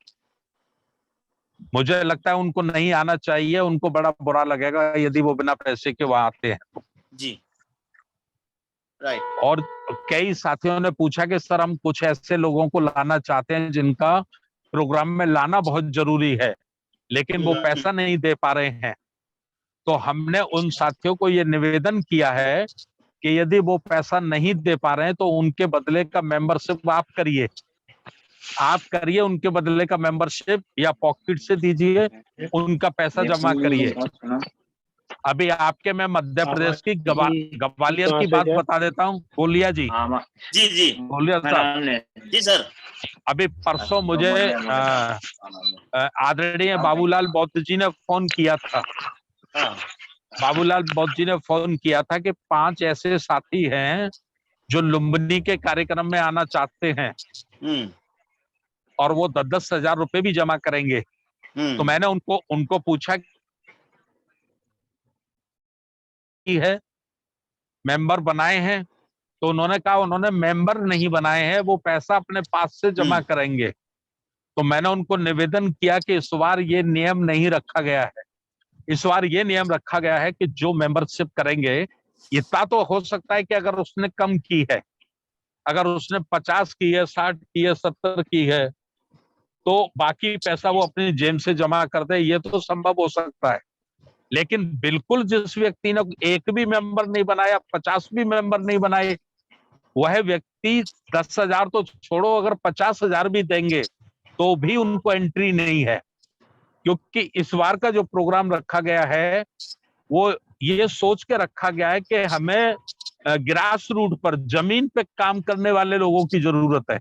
मुझे लगता है उनको नहीं आना चाहिए, उनको बड़ा बुरा लगेगा यदि वो बिना पैसे के वहां आते हैं। जी राइट। और कई साथियों ने पूछा कि सर हम कुछ ऐसे लोगों को लाना चाहते हैं जिनका प्रोग्राम में लाना बहुत जरूरी है, लेकिन वो पैसा नहीं दे पा रहे हैं। तो हमने उन साथियों को ये निवेदन किया है कि यदि वो पैसा नहीं दे पा रहे हैं तो उनके बदले का मेंबरशिप आप करिए, उनके बदले का मेंबरशिप, या पॉकेट से दीजिए, उनका पैसा जमा करिए। अभी आपके मैं मध्य प्रदेश की ग्वालियर की बात बता देता हूँ। गोलिया जी, जी जी गोलिया साहब जी सर। अभी परसों मुझे आदरणीय बाबूलाल बौद्ध जी ने फोन किया था। बाबूलाल बौद्ध जी ने फोन किया था कि 5 ऐसे साथी हैं जो लुम्बिनी के कार्यक्रम में आना चाहते हैं और वो 10-10 हजार रुपए भी जमा करेंगे। तो मैंने उनको पूछा की है, मेंबर बनाए हैं? तो उन्होंने कहा उन्होंने मेंबर नहीं बनाए हैं, वो पैसा अपने पास से जमा करेंगे। तो मैंने उनको निवेदन किया कि इस बार ये नियम नहीं रखा गया है। इस बार ये नियम रखा गया है कि जो मेंबरशिप करेंगे, इतना तो हो सकता है कि अगर उसने कम की है, अगर उसने 50 की है, 60 की है, 70 की है, तो बाकी पैसा वो अपनी जेब से जमा कर दे, ये तो संभव हो सकता है। लेकिन बिल्कुल जिस व्यक्ति ने एक भी मेंबर नहीं बनाया, 50 भी मेंबर नहीं बनाए, वह व्यक्ति 10,000 तो छोड़ो, अगर 50,000 भी देंगे तो भी उनको एंट्री नहीं है। क्योंकि इस बार का जो प्रोग्राम रखा गया है वो ये सोच के रखा गया है कि हमें ग्रास रूट पर, जमीन पे काम करने वाले लोगों की जरूरत है,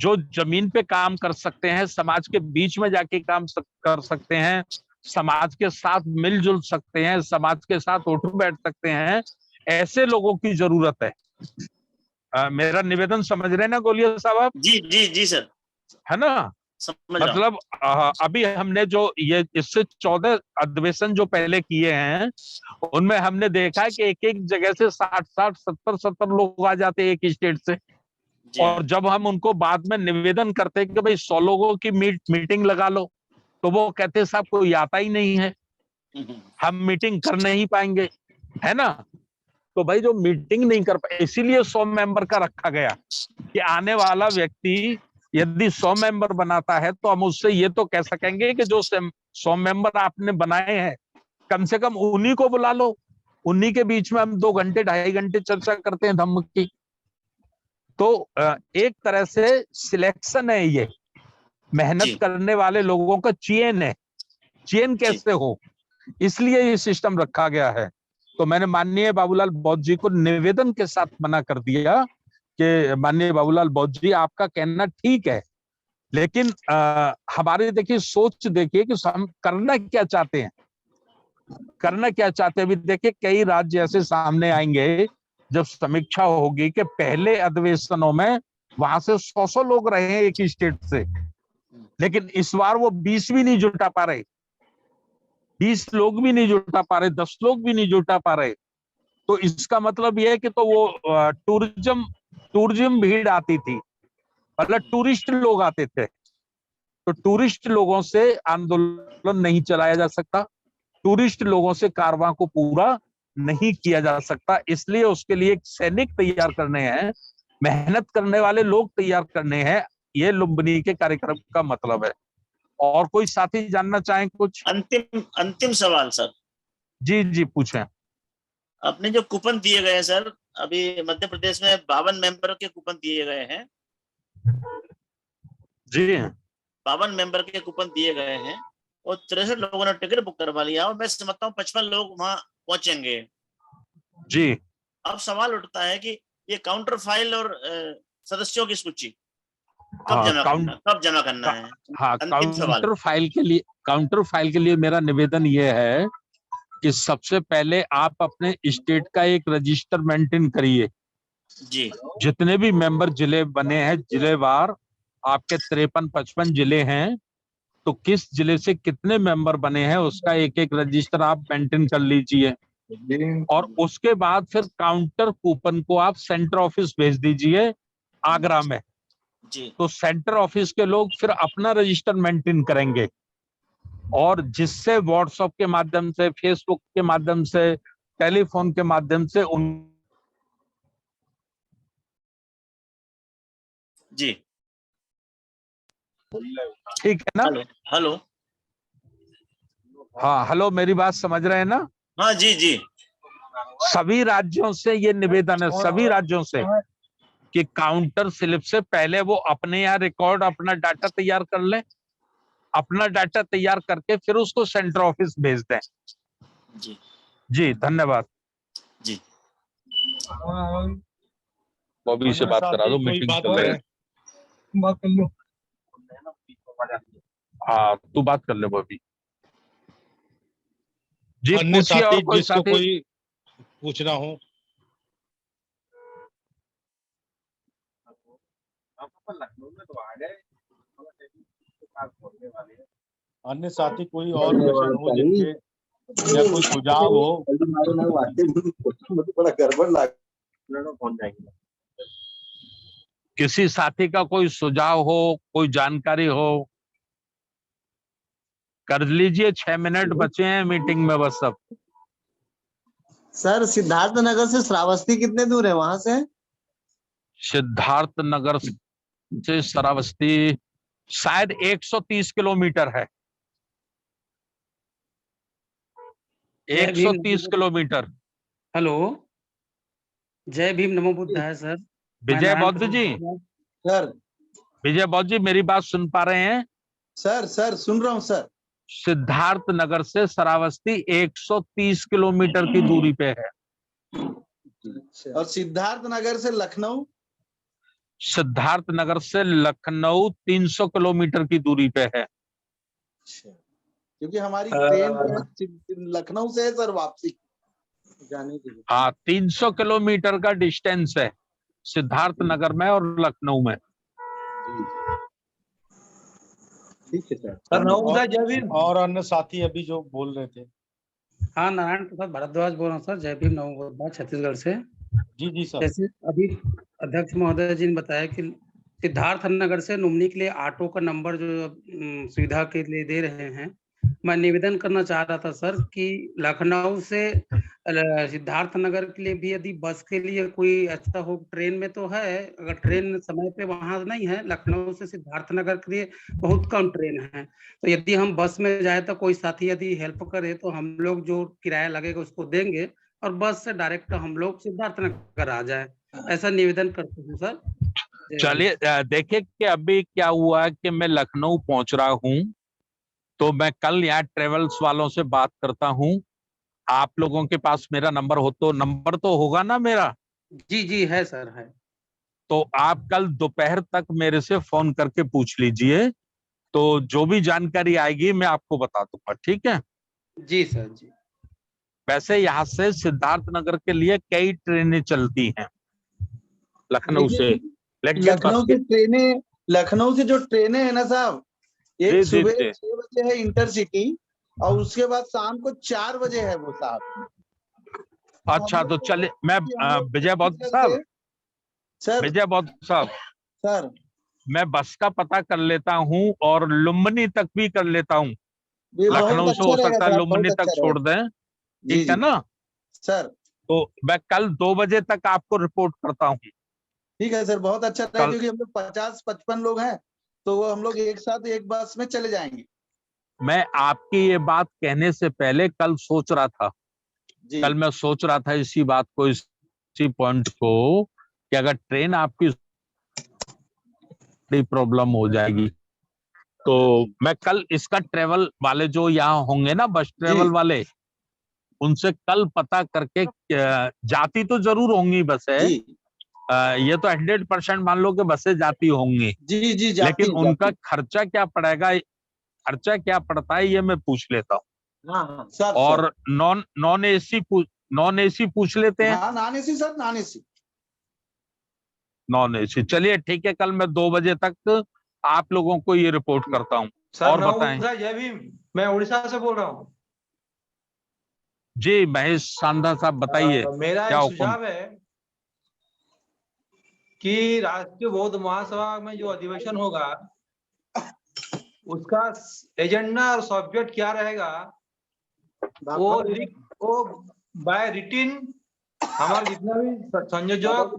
जो जमीन पे काम कर सकते हैं, समाज के बीच में जाके काम कर सकते हैं, समाज के साथ मिलजुल सकते हैं, समाज के साथ उठ बैठ सकते हैं, ऐसे लोगों की जरूरत है। मेरा निवेदन समझ रहे हैं ना गोलिया साहब? जी जी जी सर, है ना? मतलब अभी हमने जो ये इससे 14 अधिवेशन जो पहले किए हैं उनमें हमने देखा है कि एक जगह से 60-60, 70-70 लोग आ जाते हैं एक स्टेट से। और जब हम उनको बाद में निवेदन करते हैं कि भाई 100 लोगों की मीटिंग लगा लो, तो वो कहते साहब कोई आता ही नहीं है, हम मीटिंग कर नहीं पाएंगे, है ना? तो भाई जो मीटिंग नहीं कर पाए, इसीलिए 100 मेंबर का रखा गया कि आने वाला व्यक्ति यदि 100 मेंबर बनाता है तो हम उससे ये तो कह सकेंगे कि जो 100 मेंबर आपने बनाए हैं कम से कम उन्हीं को बुला लो, उन्हीं के बीच में हम 2 घंटे 2.5 घंटे चर्चा करते हैं धम्म की। तो एक तरह से सिलेक्शन है, ये मेहनत करने वाले लोगों का चयन है, चयन कैसे हो, इसलिए ये सिस्टम रखा गया है। तो मैंने माननीय बाबूलाल बौद्ध जी को निवेदन के साथ मना कर दिया कि माननीय बाबूलाल बौद्ध जी आपका कहना ठीक है, लेकिन हमारे देखिए सोच देखिए कि हम करना क्या चाहते हैं, करना क्या चाहते हैं। अभी देखिए कई राज्य ऐसे सामने आएंगे जब समीक्षा होगी कि पहले अधिवेशनों में वहां से 100 लोग रहे हैं एक ही स्टेट से, लेकिन इस बार वो 20 भी नहीं जुटा पा रहे, 20 लोग भी नहीं जुटा पा रहे, 10 लोग भी नहीं जुटा पा रहे। तो इसका मतलब यह है कि तो वो टूरिज्म भीड़ आती थी, मतलब टूरिस्ट लोग आते थे, तो टूरिस्ट लोगों से आंदोलन नहीं चलाया जा सकता, टूरिस्ट लोगों से कारवां को पूरा नहीं किया जा सकता। इसलिए उसके लिए एक सैनिक तैयार करने हैं, मेहनत करने वाले लोग तैयार करने हैं, ये लुम्बिनी के कार्यक्रम का मतलब है। और कोई साथी जानना चाहें कुछ? अंतिम सवाल सर। जी जी पूछें। अपने जो कूपन दिए गए हैं सर, अभी मध्य प्रदेश में 52 मेंबरों के कूपन दिए गए हैं। जी 52 मेंबर के कूपन दिए गए हैं और 63 लोगों ने टिकट बुक करवा लिया और मैं समझता हूँ 55 लोग वहां पहुंचेंगे। जी अब सवाल उठता है कि ये काउंटर फाइल और सदस्यों की सूची हाँ कब जमा करना है? हाँ अंतिम सवाल। काउंटर फाइल के लिए मेरा निवेदन ये है कि सबसे पहले आप अपने स्टेट का एक रजिस्टर मेंटेन करिए। जी जितने भी मेंबर जिले बने हैं, जिलेवार आपके 53-55 जिले हैं, तो किस जिले से कितने मेंबर बने हैं उसका एक एक रजिस्टर आप मेंटेन कर लीजिए। और उसके बाद फिर काउंटर कूपन को आप सेंटर ऑफिस भेज दीजिए आगरा में। जी तो सेंटर ऑफिस के लोग फिर अपना रजिस्टर मेंटेन करेंगे और जिससे व्हाट्सएप के माध्यम से, फेसबुक के माध्यम से, टेलीफोन के माध्यम से उन जी ठीक है ना? हेलो हाँ हेलो, मेरी बात समझ रहे हैं ना? हाँ जी जी। सभी राज्यों से ये निवेदन है, सभी राज्यों से, कि काउंटर स्लिप से पहले वो अपने यहाँ रिकॉर्ड अपना डाटा तैयार कर लें, अपना डाटा तैयार करके फिर उसको सेंटर ऑफिस भेज दें। जी जी धन्यवाद। जी बॉबी से बात करा दो, मीटिंग चल रही है। बात कर लो। हाँ तू बात कर ले बॉबी जी। अन्य पूछिए और साथी कोई जिसको साथी। कोई पूछना हो। अन्य साथी कोई और प्रश्न हो जिनके या कोई सुझाव हो। बड़ा गड़बड़ लग पहुंच जाएंगे। किसी साथी का कोई सुझाव हो, कोई जानकारी हो, कर लीजिए। 6 मिनट बचे हैं मीटिंग में बस। सब सर सिद्धार्थ नगर से श्रावस्ती कितने दूर है वहां से? सिद्धार्थ नगर से श्रावस्ती शायद 130 किलोमीटर है। 130 किलोमीटर। हेलो, जय भीम नमो बुद्धाय सर। विजय बौद्ध जी, सर विजय बौद्ध जी मेरी बात सुन पा रहे हैं? सर सर सुन रहा हूँ सर। सिद्धार्थ नगर से श्रावस्ती 130 किलोमीटर की दूरी पे है। और सिद्धार्थ नगर से लखनऊ? सिद्धार्थ नगर से लखनऊ 300 किलोमीटर की दूरी पे है। क्योंकि हमारी ट्रेन लखनऊ से है सर वापसी जाने के लिए। हाँ 300 किलोमीटर का डिस्टेंस है सिद्धार्थ नगर में और लखनऊ में। ठीक है सर। और अन्य साथी अभी जो बोल रहे थे। हाँ, नारायण प्रसाद भारद्वाज बोल रहा हूँ सर, जय भीम नमो बुद्धाय, छत्तीसगढ़ से। जी जी सर। जैसे अभी अध्यक्ष महोदय जी ने बताया कि सिद्धार्थ नगर से लुम्बिनी के लिए ऑटो का नंबर जो सुविधा के लिए दे रहे हैं, मैं निवेदन करना चाह रहा था सर कि लखनऊ से सिद्धार्थ नगर के लिए भी यदि बस के लिए कोई अच्छा हो। ट्रेन में तो है, अगर ट्रेन समय पे वहां नहीं है, लखनऊ से सिद्धार्थ नगर के लिए बहुत कम ट्रेन है, तो यदि हम बस में जाए तो कोई साथी यदि हेल्प करे तो हम लोग जो किराया लगेगा उसको देंगे और बस से डायरेक्ट हम लोग सिद्धार्थ नगर आ जाए, ऐसा निवेदन करते हैं सर। चलिए देखिए कि अभी क्या हुआ कि मैं लखनऊ पहुंच रहा हूं, तो मैं कल यहाँ ट्रेवल्स वालों से बात करता हूं। आप लोगों के पास मेरा नंबर हो तो नंबर तो होगा ना मेरा? जी जी है सर, है। तो आप कल दोपहर तक मेरे से फोन करके पूछ लीजिए, तो जो भी जानकारी आएगी मैं आपको बता दूंगा। ठीक है जी सर जी। वैसे यहाँ से सिद्धार्थ नगर के लिए कई ट्रेनें चलती हैं लखनऊ से, लेकिन लखनऊ से जो ट्रेनें है ना साहब, एक सुबह 6 बजे है इंटरसिटी और उसके बाद शाम को 4 बजे है वो साहब। अच्छा तो चलिए मैं विजय बौद्ध साहब, सर विजय बौद्ध साहब सर मैं बस का पता कर लेता हूँ और लुम्बिनी तक भी कर लेता हूँ। लखनऊ से हो सकता है लुम्बिनी तक छोड़ दें, ठीक है ना सर? तो मैं कल 2 बजे तक आपको रिपोर्ट करता हूँ। ठीक है सर, बहुत अच्छा रहेगा क्योंकि हम लोग 50-55 लोग हैं, तो हम लोग एक साथ एक बस में चले जाएंगे। मैं आपकी ये बात कहने से पहले कल सोच रहा था, जी कल मैं सोच रहा था इसी बात को, इसी पॉइंट को, कि अगर ट्रेन आपकी प्रॉब्लम हो जाएगी तो मैं कल इसका ट्रेवल वाले जो यहाँ होंगे ना, बस ट्रेवल वाले, उनसे कल पता करके, जाती तो जरूर होंगी बसें, जी ये तो 100% मान लो कि बसें जाती होंगी, जी जी जाती लेकिन है, उनका जाती खर्चा क्या पड़ेगा, खर्चा क्या पड़ता है, ये मैं पूछ लेता हूँ। हाँ सर और नॉन एसी पूछ लेते हैं। हाँ non AC sir, non AC. Non AC, चलिए ठीक है, कल मैं 2 बजे तक आप लोगों को ये रिपोर्ट करता हूँ। और बताएं। जय भीम, मैं उड़ीसा से बोल रहा हूँ। जी महेश सांधा साहब, बताइए मेरा क्या एक हुक्म। सुझाव है कि राष्ट्रीय बौद्ध महासभा में जो अधिवेशन होगा उसका एजेंडा और सब्जेक्ट क्या रहेगा, वो बाय रिटिन हमारे जितने भी संयोजक,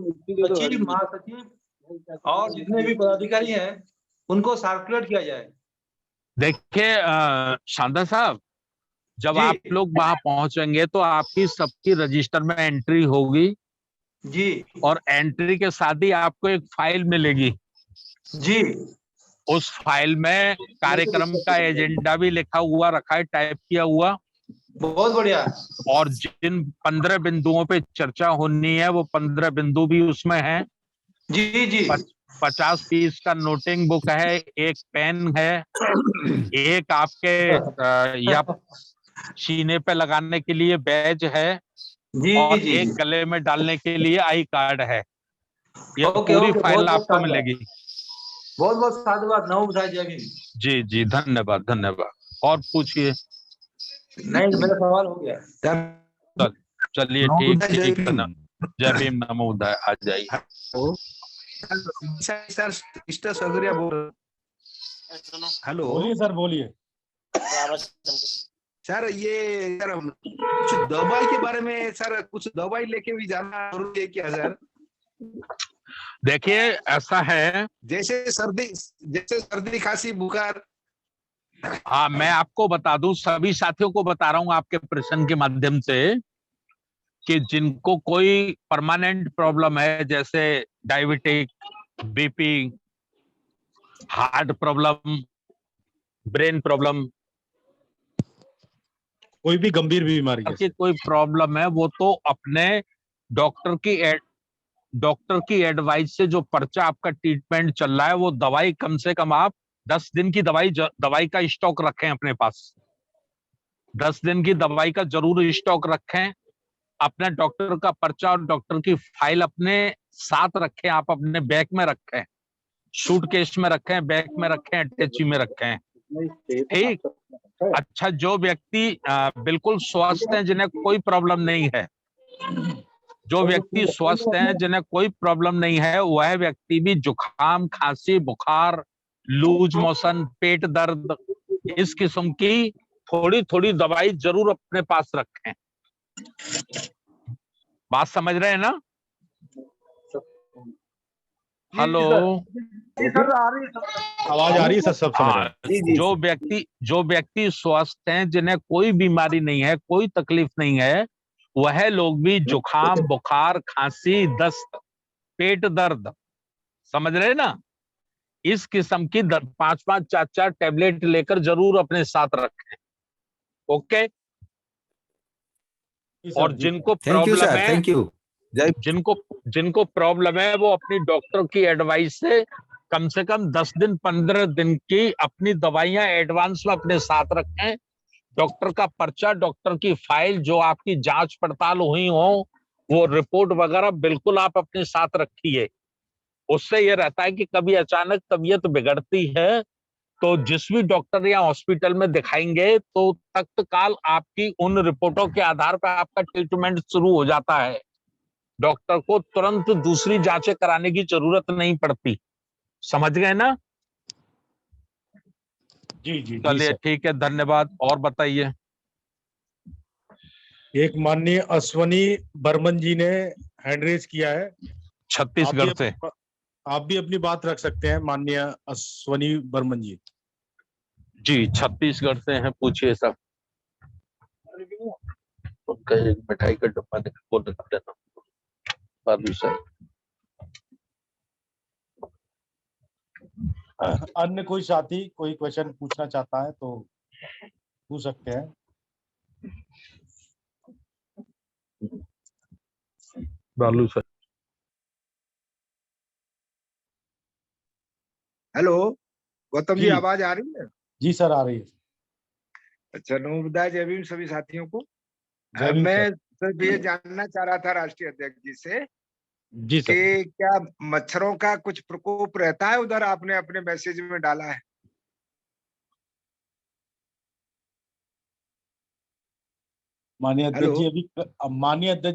सचिव, महासचिव और जितने भी पदाधिकारी हैं उनको सर्कुलेट किया जाए। देखिए सांधा साहब, जब जी। आप लोग वहां पहुंचेंगे तो आपकी सबकी रजिस्टर में एंट्री होगी जी, और एंट्री के साथ ही आपको एक फाइल मिलेगी। जी, उस फाइल में कार्यक्रम का एजेंडा भी लिखा हुआ रखा है, टाइप किया हुआ। बहुत बढ़िया। और जिन 15 बिंदुओं पे चर्चा होनी है वो 15 बिंदु भी उसमें है। जी जी 50 पीस का नोटिंग बुक है, एक पेन है, एक आपके या सीने पे लगाने के लिए बैज है, जी और जी एक गले में डालने के लिए आई कार्ड है। ये ओके, पूरी ओके, फाइल बहुत बहुत आपको साधुवाद। मिलेगी। बहुत बहुत साधुवाद। नमो बुद्धाय, जय भीम। जी जी, धन्यवाद धन्यवाद। और पूछिए। नहीं, मेरा सवाल हो गया। चलिए ठीक ठीक है ना। जय भीम, नमो बुद्धाय, आ जाइए। सर मिस्टर सगरिया बोल। हेलो, बोलिए सर, बोलिए। सर ये सर कुछ दवाई के बारे में, सर कुछ दवाई लेके भी जाना जरूरी है क्या सर? देखिए ऐसा है, जैसे सर्दी खांसी बुखार। हाँ मैं आपको बता दूं, सभी साथियों को बता रहा हूं आपके प्रश्न के माध्यम से, कि जिनको कोई परमानेंट प्रॉब्लम है, जैसे diabetic, BP, heart problem, brain problem, कोई भी गंभीर बीमारी की कोई प्रॉब्लम है, वो तो अपने डॉक्टर की एडवाइस से जो पर्चा आपका ट्रीटमेंट चल रहा है, वो दवाई कम से कम आप 10 दिन की दवाई का स्टॉक रखें अपने पास। 10 दिन की दवाई का जरूर स्टॉक रखें। अपने डॉक्टर का पर्चा और डॉक्टर की फाइल अपने साथ रखें, आप अपने बैग में रखें, सूटकेस में रखें, बैग में रखें, अटैची में रखें। ठीक। अच्छा, जो व्यक्ति बिल्कुल स्वस्थ हैं, जिन्हें कोई प्रॉब्लम नहीं है, जो व्यक्ति स्वस्थ हैं, जिन्हें कोई प्रॉब्लम नहीं है, वह व्यक्ति भी जुकाम, खांसी, बुखार, लूज मोशन, पेट दर्द, इस किस्म की थोड़ी थोड़ी दवाई जरूर अपने पास रखें। बात समझ रहे हैं ना? हेलो, आवाज आ रही है सर, सब समझ रहे हैं। जो व्यक्ति स्वस्थ हैं, जिन्हें कोई बीमारी नहीं है, कोई तकलीफ नहीं है, वह लोग भी जुकाम, बुखार, खांसी, दस्त, पेट दर्द, समझ रहे ना, इस किस्म की 5-5, 4-4 टैबलेट लेकर जरूर अपने साथ रखें। ओके। और जिनको प्रॉब्लम है, जिनको प्रॉब्लम है, वो अपनी डॉक्टर की एडवाइस से कम 10 दिन 15 दिन की अपनी दवाइयां एडवांस में अपने साथ रखें। डॉक्टर का पर्चा, डॉक्टर की फाइल, जो आपकी जांच पड़ताल हुई हो, वो रिपोर्ट वगैरह बिल्कुल आप अपने साथ रखिए। उससे ये रहता है कि कभी अचानक तबीयत बिगड़ती है तो जिस भी डॉक्टर या हॉस्पिटल में दिखाएंगे तो तत्काल आपकी उन रिपोर्टों के आधार पर आपका ट्रीटमेंट शुरू हो जाता है। डॉक्टर को तुरंत दूसरी जांचें कराने की जरूरत नहीं पड़ती। समझ गए ना? जी जी, चलिए ठीक है, धन्यवाद। और बताइए। एक माननीय अश्वनी बर्मन जी ने हैंड रेज किया है, छत्तीसगढ़ से। आप भी अपनी बात रख सकते हैं, माननीय अश्वनी बर्मन जी। जी छत्तीसगढ़ से हैं, पूछिए सब। उनका एक मिठाई का डब्बा वो निकाल देना। बालू सर, अन्य कोई साथी कोई क्वेश्चन पूछना चाहता है तो पूछ सकते हैं। बालू सर। हेलो गौतम जी, जी। आवाज आ रही है? जी सर, आ रही है। अच्छा, नमोबुद्धाय, जय भीम सभी साथियों को। जय भीम मैं सर। सिर्फ ये जानना चाह रहा था राष्ट्रीय अध्यक्ष जी से जी सर। कि क्या मच्छरों का कुछ प्रकोप रहता है उधर? आपने अपने मैसेज में डाला है। माननीय हेलो। अध्यक्ष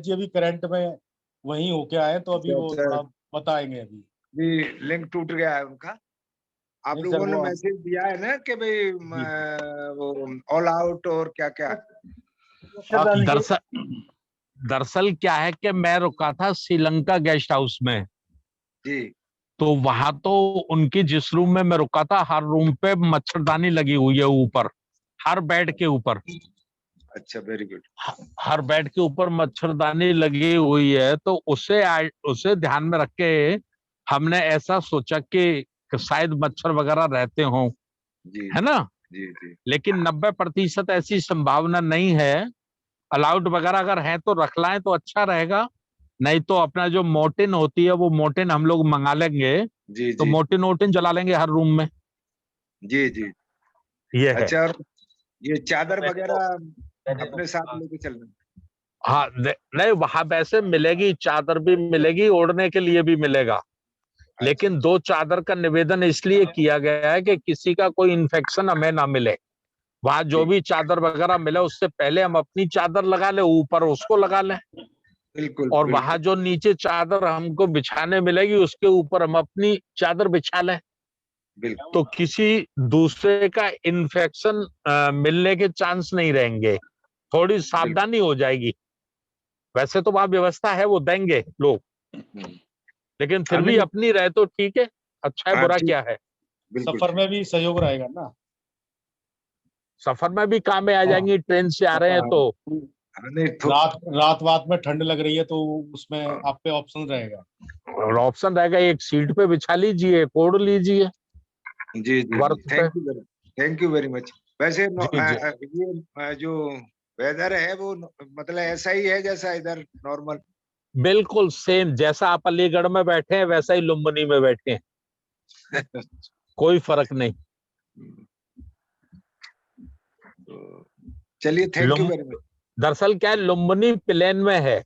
जी अभी करंट में वहीं होके आए, तो अभी वो अच्छा, थोड़ा बताएंगे अभी। जी, लिंक टूट गया है उनका। आप नहीं सर, लोगों ने वो मैसेज दिया है ना कि भाई वो ऑल आउट और क्या क्या। दरअसल क्या है कि मैं रुका था श्रीलंका गेस्ट हाउस में, जी, तो वहां तो उनकी जिस रूम में मैं रुका था, हर रूम पे मच्छरदानी लगी हुई है ऊपर, हर बेड के ऊपर। अच्छा, वेरी गुड। हर बेड के ऊपर मच्छरदानी लगी हुई है, तो उसे ध्यान में रख के हमने ऐसा सोचा कि शायद मच्छर वगैरह रहते हों, जी, है ना। जी जी। लेकिन 90% ऐसी संभावना नहीं है। अलाउड वगैरह अगर है तो रख लाएं तो अच्छा रहेगा, नहीं तो अपना जो मोर्टिन होती है वो मोर्टिन हम लोग मंगा लेंगे, जी तो जी मोर्टिन वोर्टिन जला लेंगे हर रूम में। जी जी। ये है। अच्छा, और ये चादर वगैरह अपने साथ लेके चलना। हाँ, नहीं वहां वैसे मिलेगी, चादर भी मिलेगी, ओढ़ने के लिए भी मिलेगा। लेकिन 2 चादर का निवेदन इसलिए किया गया है कि किसी का कोई इन्फेक्शन हमें ना मिले। वहां जो भी चादर वगैरह मिले उससे पहले हम अपनी चादर लगा ले, ऊपर उसको लगा लें। बिल्कुल और बिल्कुल वहां जो नीचे चादर हमको बिछाने मिलेगी उसके ऊपर हम अपनी चादर बिछा लें, बिल्कुल। तो किसी दूसरे का इन्फेक्शन मिलने के चांस नहीं रहेंगे, थोड़ी सावधानी हो जाएगी। वैसे तो वहां व्यवस्था है, वो देंगे लोग, लेकिन फिर भी अपनी रहे तो ठीक है, अच्छा है, हाँ, बुरा ठीक, क्या है। बिल्कुल सफर में भी सहयोग रहेगा ना। सफर में भी काम में आ जाएंगी, ट्रेन से आ रहे हैं तो। रात में ठंड लग रही है तो उसमें आप पे ऑप्शन रहेगा। और ऑप्शन रहेगा, एक सीट पे बिछा लीजिए, ओढ़ लीजिए। जी जी, थैंक यू वेरी मच। वैसे ये जो वेदर है वो मतलब ऐसा ही है जैसा इधर नॉर्मल। बिल्कुल सेम, जैसा आप अलीगढ़ में बैठे हैं वैसा ही लुम्बिनी में बैठे हैं। कोई फर्क नहीं। चलिए, थैंक यू वेरी मच। दरअसल क्या है, लुम्बिनी प्लेन में है।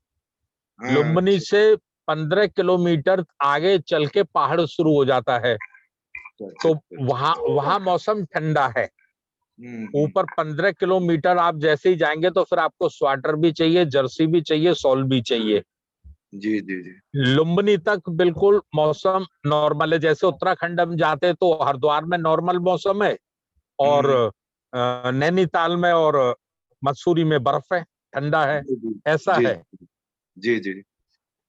लुम्बिनी से 15 किलोमीटर आगे चल के पहाड़ शुरू हो जाता है, तो वहां मौसम ठंडा है। ऊपर 15 किलोमीटर आप जैसे ही जाएंगे तो फिर आपको स्वेटर भी चाहिए, जर्सी भी चाहिए, शॉल भी चाहिए। जी जी जी। लुम्बिनी तक बिल्कुल मौसम नॉर्मल है। जैसे उत्तराखंड हम जाते तो हरिद्वार में नॉर्मल मौसम है, और नैनीताल में और मसूरी में बर्फ है, ठंडा है, ऐसा जी, है। जी जी,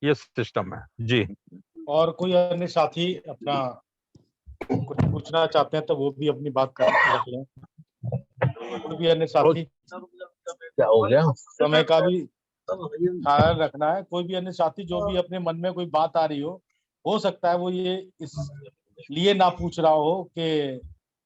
ये सिस्टम है जी। और कोई अन्य साथी अपना कुछ पूछना चाहते हैं तो वो भी अपनी बात रख लें। कोई भी अन्य साथी, क्या हो गया, समय का भी ख्याल रखना है। कोई भी अन्य साथी जो भी अपने मन में कोई बात आ रही हो सकता है वो ये इसलिए ना पूछ रहा हो कि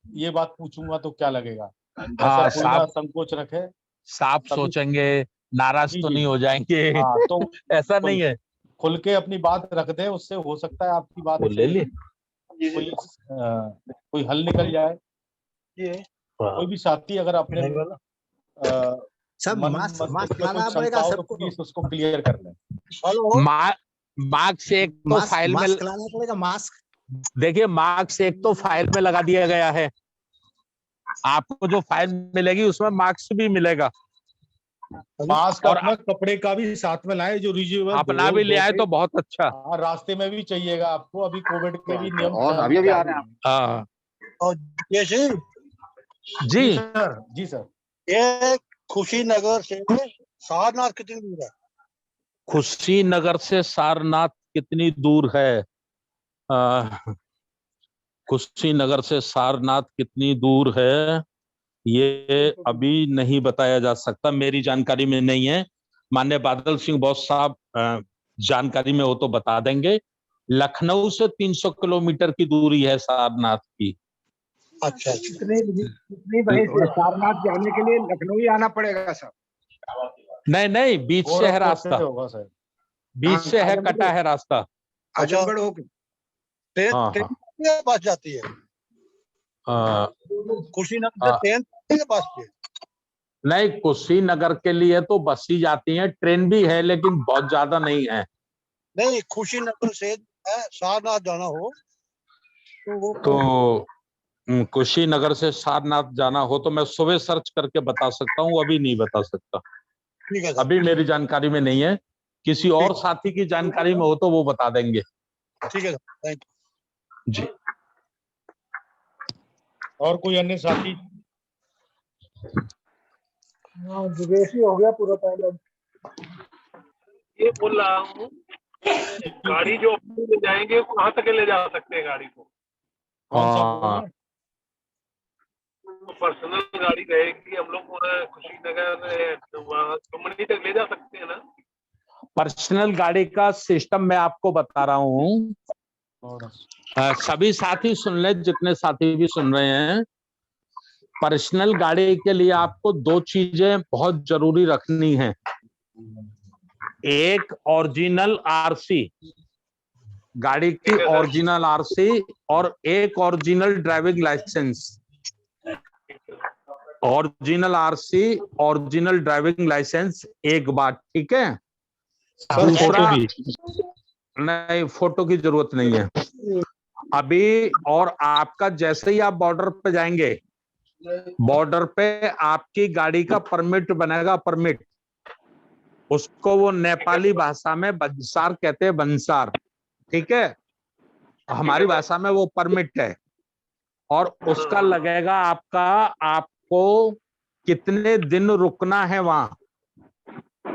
ये बात पूछूंगा तो क्या लगेगा, ऐसा कोई ना संकोच रखे। साफ सोचेंगे, नाराज तो नहीं हो जाएंगे। हाँ, तो ऐसा नहीं है, खुल के अपनी बात रख दे, उससे हो सकता है आपकी बात से कोई हल निकल जाए। कोई भी साथी अगर अपने मास्क लाना कुछ पड़ेगा शंका हो तो सबको। प्लीज उसको क्लियर कर लें। मार्क्स एक तो फाइल में लाना पड़ेगा मास्क। देखिए, मार्क्स एक तो फाइल में लगा दिया गया है, आपको जो फाइल मिलेगी उसमें मार्क्स भी मिलेगा। मास्क और अपना कपड़े का भी साथ में लाए, जो रिज्यूबल अपना भी ले आए तो बहुत अच्छा। रास्ते में भी चाहिएगा आपको, अभी कोविड के भी नियम अभी आ रहे हैं। हाँ और जी सर, जी सर। ये खुशीनगर से सारनाथ कितनी दूर है? कुशीनगर से सारनाथ कितनी दूर है? कुशीनगर से सारनाथ कितनी दूर है? ये अभी नहीं बताया जा सकता, मेरी जानकारी में नहीं है। माननीय बादल सिंह बॉस साहब जानकारी में हो तो बता देंगे। लखनऊ से 300 किलोमीटर की दूरी है सारनाथ की। अच्छा कितनी वहीं से सारनाथ जाने के लिए लखनऊ ही आना पड़ेगा सर? नहीं, बीच से है रास्ता, होगा सर, बीच से है, कटा है रास्ता। आजमगढ़ होके हाँ ट्रेन हाँ के पास जाती है, कुशीनगर से ट्रेन के पास भी है। नहीं, कुशीनगर के लिए तो बस ही जाती है, ट्रेन भी है लेकिन बहुत ज्यादा नहीं है। नहीं, कुशीनगर से सारनाथ जाना हो तो वो तो कुशीनगर से सारनाथ जाना हो तो मैं सुबह सर्च करके बता सकता हूँ, अभी नहीं बता सकता। ठीक है सर। अभी मेरी जानकारी में नहीं है, किसी और साथी की जानकारी में हो तो वो बता देंगे। ठीक है सर, थैंक यू जी। और कोई अन्य साथी? विदेशी हो गया पूरा टाइम। ये बोल रहा हूँ, गाड़ी जो अपनी ले जाएंगे कहाँ तक ले जा सकते हैं गाड़ी को? तो पर्सनल गाड़ी रहेगी, हम लोग कुशीनगर वहाँ कंपनी तक ले जा सकते हैं ना? पर्सनल गाड़ी का सिस्टम मैं आपको बता रहा हूँ, सभी साथी सुन ले, जितने साथी भी सुन रहे हैं। पर्सनल गाड़ी के लिए आपको दो चीजें बहुत जरूरी रखनी है। एक ओरिजिनल आरसी, गाड़ी की ओरिजिनल आरसी, और एक original driving licence. Original RC, original driving licence एक बात, ठीक है। दूसरा, नहीं फोटो की जरूरत नहीं है अभी। और आपका जैसे ही आप बॉर्डर पे जाएंगे, बॉर्डर पे आपकी गाड़ी का परमिट बनेगा, परमिट, उसको वो नेपाली भाषा में बंसार कहते हैं, बंसार, ठीक है। हमारी भाषा में वो परमिट है, और उसका लगेगा आपका, आपको कितने दिन रुकना है वहां,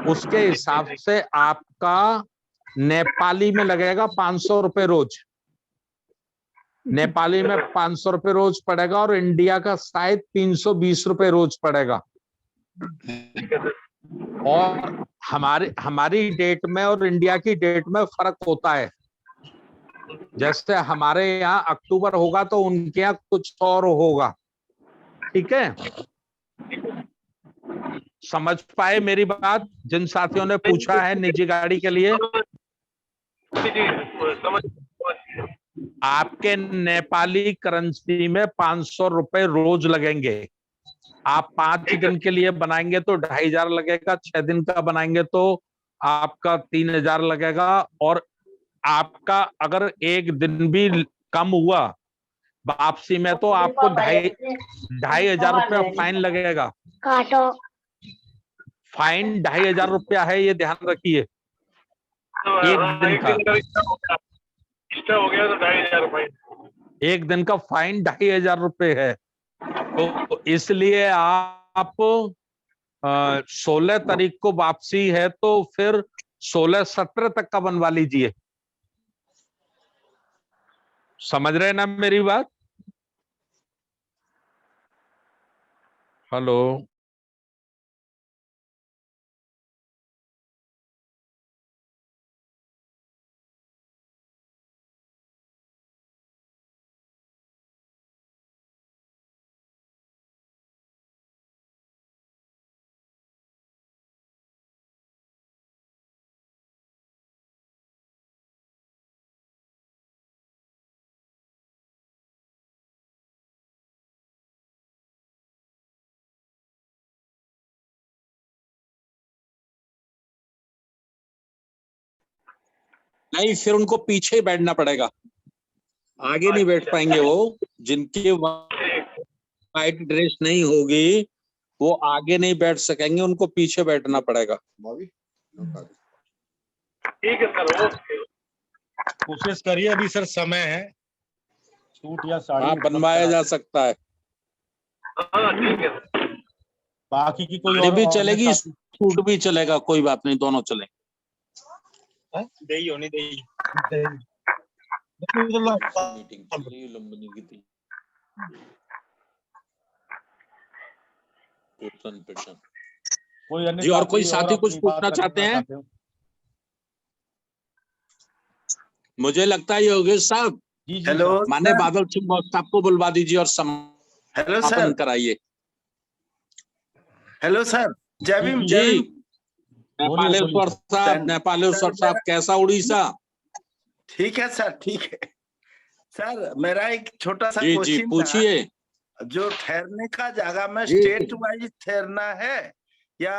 उसके हिसाब से आपका नेपाली में लगेगा 500 रुपए रोज। नेपाली में 500 रुपए रोज पड़ेगा, और इंडिया का शायद 320 रुपए रोज पड़ेगा। और हमारी डेट में और इंडिया की डेट में फर्क होता है। जैसे हमारे यहाँ अक्टूबर होगा तो उनके यहाँ कुछ और होगा, ठीक है। समझ पाए मेरी बात, जिन साथियों ने पूछा है निजी गाड़ी के लिए? आपके नेपाली करेंसी में 500 रुपए रोज लगेंगे। आप 5 दिन के लिए बनाएंगे तो 2500 लगेगा, 6 दिन का बनाएंगे तो आपका 3000 लगेगा, और आपका अगर एक दिन भी कम हुआ वापसी में तो आपको 2500 रुपया फाइन लगेगा। फाइन 2500 रुपया है, ये ध्यान रखिए, एक दिन का। एक्स्ट्रा हो गया तो 2500 फाइन। एक दिन का फाइन 2500 रुपये है। तो इसलिए आप 16 तारीख को वापसी है तो फिर 16-17 तक का बनवा लीजिए। समझ रहे ना मेरी बात? हेलो, नहीं फिर उनको पीछे बैठना पड़ेगा, आगे नहीं बैठ पाएंगे। वो जिनकी वाइट ड्रेस नहीं होगी वो आगे नहीं बैठ सकेंगे, उनको पीछे बैठना पड़ेगा। ठीक है सर, ओके। कोशिश करिए, अभी सर समय है, सूट या साड़ी हाँ बनवाया जा सकता है। हाँ ठीक है। बाकी की कोई ये और भी चलेगी, सूट भी चलेगा, कोई बात नहीं, दोनों चलेंगे। दही होनी दही। मीटिंग चल रही है लंबनी की थी। कोई अन्य जी, और कोई साथी साथी कुछ अपनी पूछना बात चाहते रखना हैं? मुझे लगता है योगेश साहब, हेलो माने सर। बादल सिंह बॉस साहब को बुलवा दीजिए और हेलो सर। समापन कराइए। Hello sir. जय भीम, जय जी, भीम। नेपालेश्वर साहब, नेपालेश्वर साहब, कैसा उड़ीसा? ठीक है सर, ठीक है सर। मेरा एक छोटा सा जी जी, क्वेश्चन था, पूछिए। जो ठहरने का जगह में जी। स्टेट वाइज ठहरना है या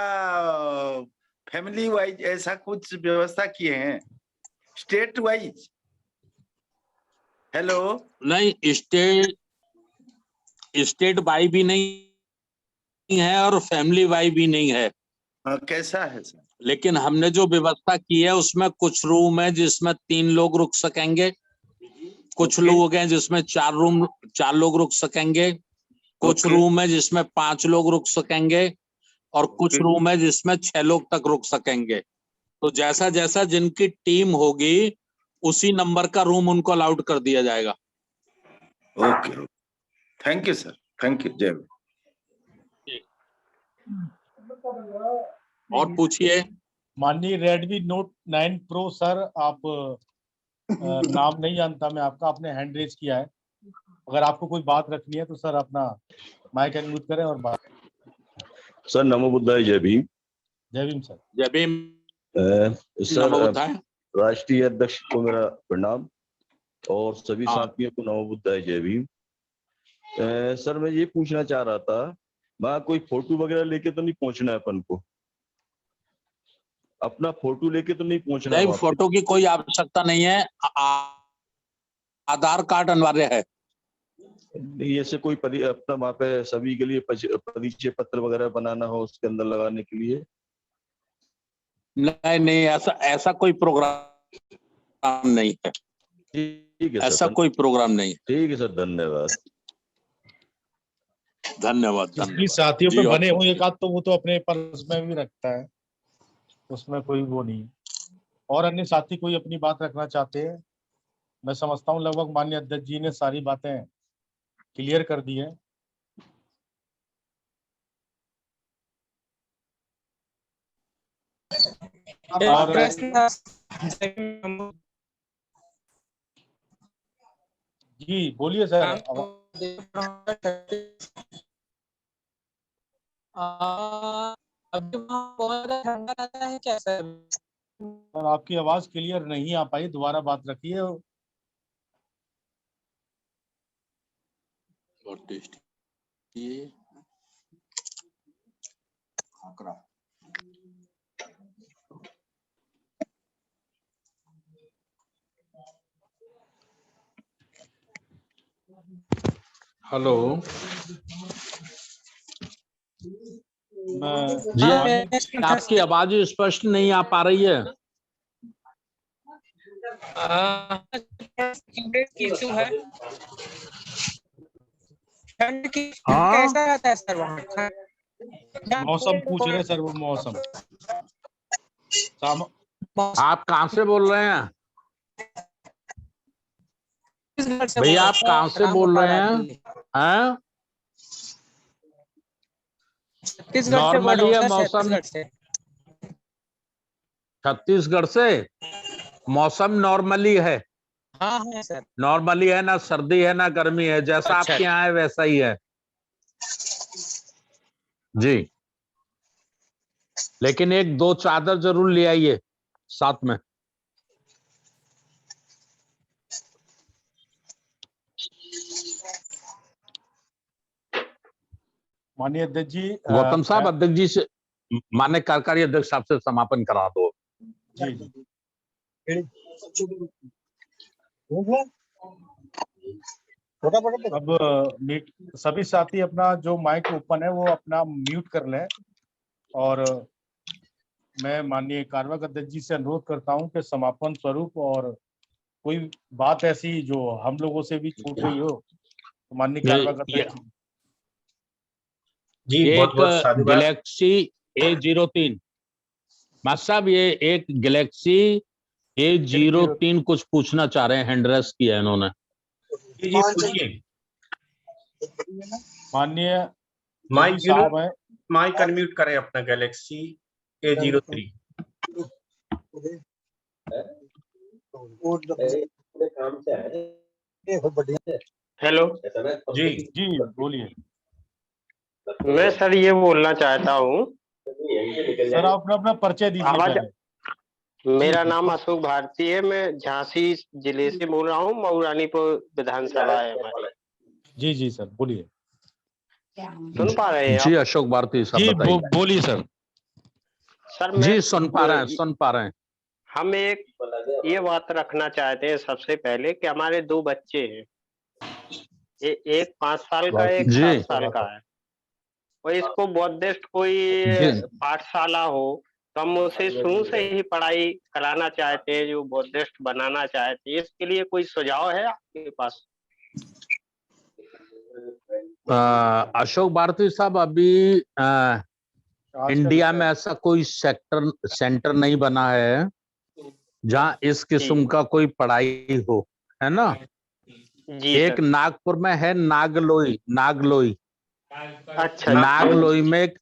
फैमिली वाइज, ऐसा कुछ व्यवस्था किए हैं स्टेट वाइज? हेलो। नहीं, स्टेट वाई भी नहीं है और फैमिली वाई भी नहीं है। कैसा है सर? लेकिन हमने जो व्यवस्था की है उसमें कुछ रूम है जिसमें 3 लोग रुक सकेंगे, कुछ लोग हैं जिसमें 4 लोग रुक सकेंगे, कुछ रूम है जिसमें 5 लोग रुक सकेंगे और कुछ रूम है जिसमें 6 लोग तक रुक सकेंगे। तो जैसा जैसा जिनकी टीम होगी उसी नंबर का रूम उनको अलाउड कर दिया जाएगा। Okay, thank you sir, thank you. जय भीम। और पूछिए। माननीय रेडमी नोट 9 प्रो सर, आप नाम नहीं जानता मैं आपका, आपने हैंड रेज किया है। अगर आपको कोई बात रखनी है तो सर अपना माइक अनम्यूट करें और बात। सर नमो बुद्धाय, जय भीम। जय भीम सर। जय भीम। सर राष्ट्रीय अध्यक्ष को मेरा प्रणाम और सभी साथियों को नमो बुद्धाय, जय भीम। सर मैं ये पूछना चाह रहा था, वहाँ कोई फोटो वगैरह लेके तो नहीं पहुंचना है अपन को? अपना फोटो लेके तो नहीं पहुंचना? नहीं, फोटो की कोई आवश्यकता नहीं है, आधार कार्ड अनिवार्य है। नहीं, ऐसे कोई अपना वहाँ पे सभी के लिए परिचय पत्र वगैरह बनाना हो उसके अंदर लगाने के लिए? नहीं, ऐसा कोई प्रोग्राम नहीं है। ठीक है, ऐसा कोई प्रोग्राम नहीं है। ठीक है सर, धन्यवाद। धन्यवाद। जिसकी साथियों पे बने हुए एक आध तो वो तो अपने पर्स में भी रखता है, उसमें कोई वो नहीं। और अन्य साथी कोई अपनी बात रखना चाहते हैं? मैं समझता हूँ लगभग माननीय अध्यक्ष जी ने सारी बातें क्लियर कर दी है। और जी बोलिए सर। अभी वहाँ बहुत ज्यादा ठंडा रहता है क्या सर? और आपकी आवाज क्लियर नहीं आ पाई, दोबारा बात रखिए। हेलो जी, आपकी आवाज स्पष्ट नहीं आ पा रही है। है ठंड की कैसा रहता है सर वहाँ? मौसम पूछ रहे सर, वो मौसम। आप कहाँ से बोल रहे हैं भैया? आप कहाँ से बोल रहे हैं? नॉर्मली है मौसम? छत्तीसगढ़ से मौसम नॉर्मली है। हाँ है सर। नॉर्मली है, ना सर्दी है ना गर्मी है, जैसा आपके यहाँ है वैसा ही है जी। लेकिन 1-2 चादर जरूर ले आइए साथ में। माननीय अध्यक्ष जी। गौतम साहब, अध्यक्ष जी से, माननीय कार्यकारी अध्यक्ष साहब से समापन करा दो। जी जी। अब सभी साथी अपना जो माइक ओपन है वो अपना म्यूट कर लें। और मैं माननीय कार्यवाहक अध्यक्ष जी से अनुरोध करता हूं कि समापन स्वरूप और कोई बात ऐसी जो हम लोगों से भी छूट गई हो तो माननीय कार्यवाहक अध्यक्ष जी। एक गैलेक्सी A03 मास्टर साहब, ये एक गैलेक्सी A03 कुछ पूछना चाह रहे हैं, हैंड रेस किया है इन्होंने। जी पूछिए। माननीय माइक साहब हैं, माइक अनम्यूट करें अपना गैलेक्सी A03। हेलो जी जी बोलिए मैं सर ये बोलना चाहता हूँ सर। आप अपना परिचय दीजिए आवाज पहले। मेरा नाम अशोक भारती है। मैं झांसी जिले से बोल रहा हूँ। मऊरानीपुर विधानसभा है हमारी। जी जी सर बोलिए। सुन पा रहे हैं जी आप? अशोक भारती जी साहब बताइए। बोलिए सर। सर मैं जी सुन पा रहे हैं, सुन पा रहे हैं। हम एक ये बात रखना चाहते हैं सबसे पहले कि हमारे 2 बच्चे हैं। एक 5 साल का, एक जी 7 साल का है। और इसको बौद्धिस्ट कोई जी पाठशाला हो तो हम उसे शुरू से ही पढ़ाई कराना चाहते हैं, जो बौद्धिस्ट बनाना चाहते हैं। इसके लिए कोई सुझाव है आपके पास? अशोक भारती साहब, अभी इंडिया में ऐसा कोई सेंटर नहीं बना है जहां इस किस्म का कोई पढ़ाई हो, है ना। जी एक नागपुर में है नागलोई। अच्छा नागलोई में एक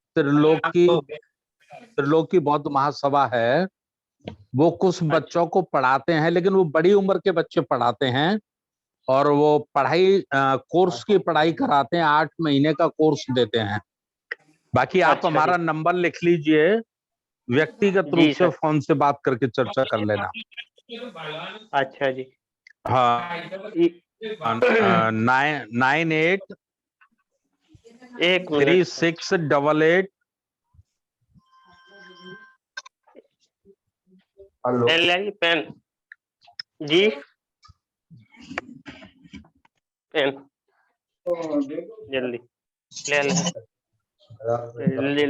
त्रिलोकी बौद्ध महासभा है। वो कुछ बच्चों को पढ़ाते हैं, लेकिन वो बड़ी उम्र के बच्चे पढ़ाते हैं और वो पढ़ाई कोर्स की पढ़ाई कराते हैं। 8 महीने का कोर्स देते हैं। बाकी आप अच्छा हमारा नंबर लिख लीजिए, व्यक्तिगत रूप से फोन से बात करके चर्चा कर लेना। अच्छा जी। हाँ 983688 पेन जी, पेन जल्दी ले ले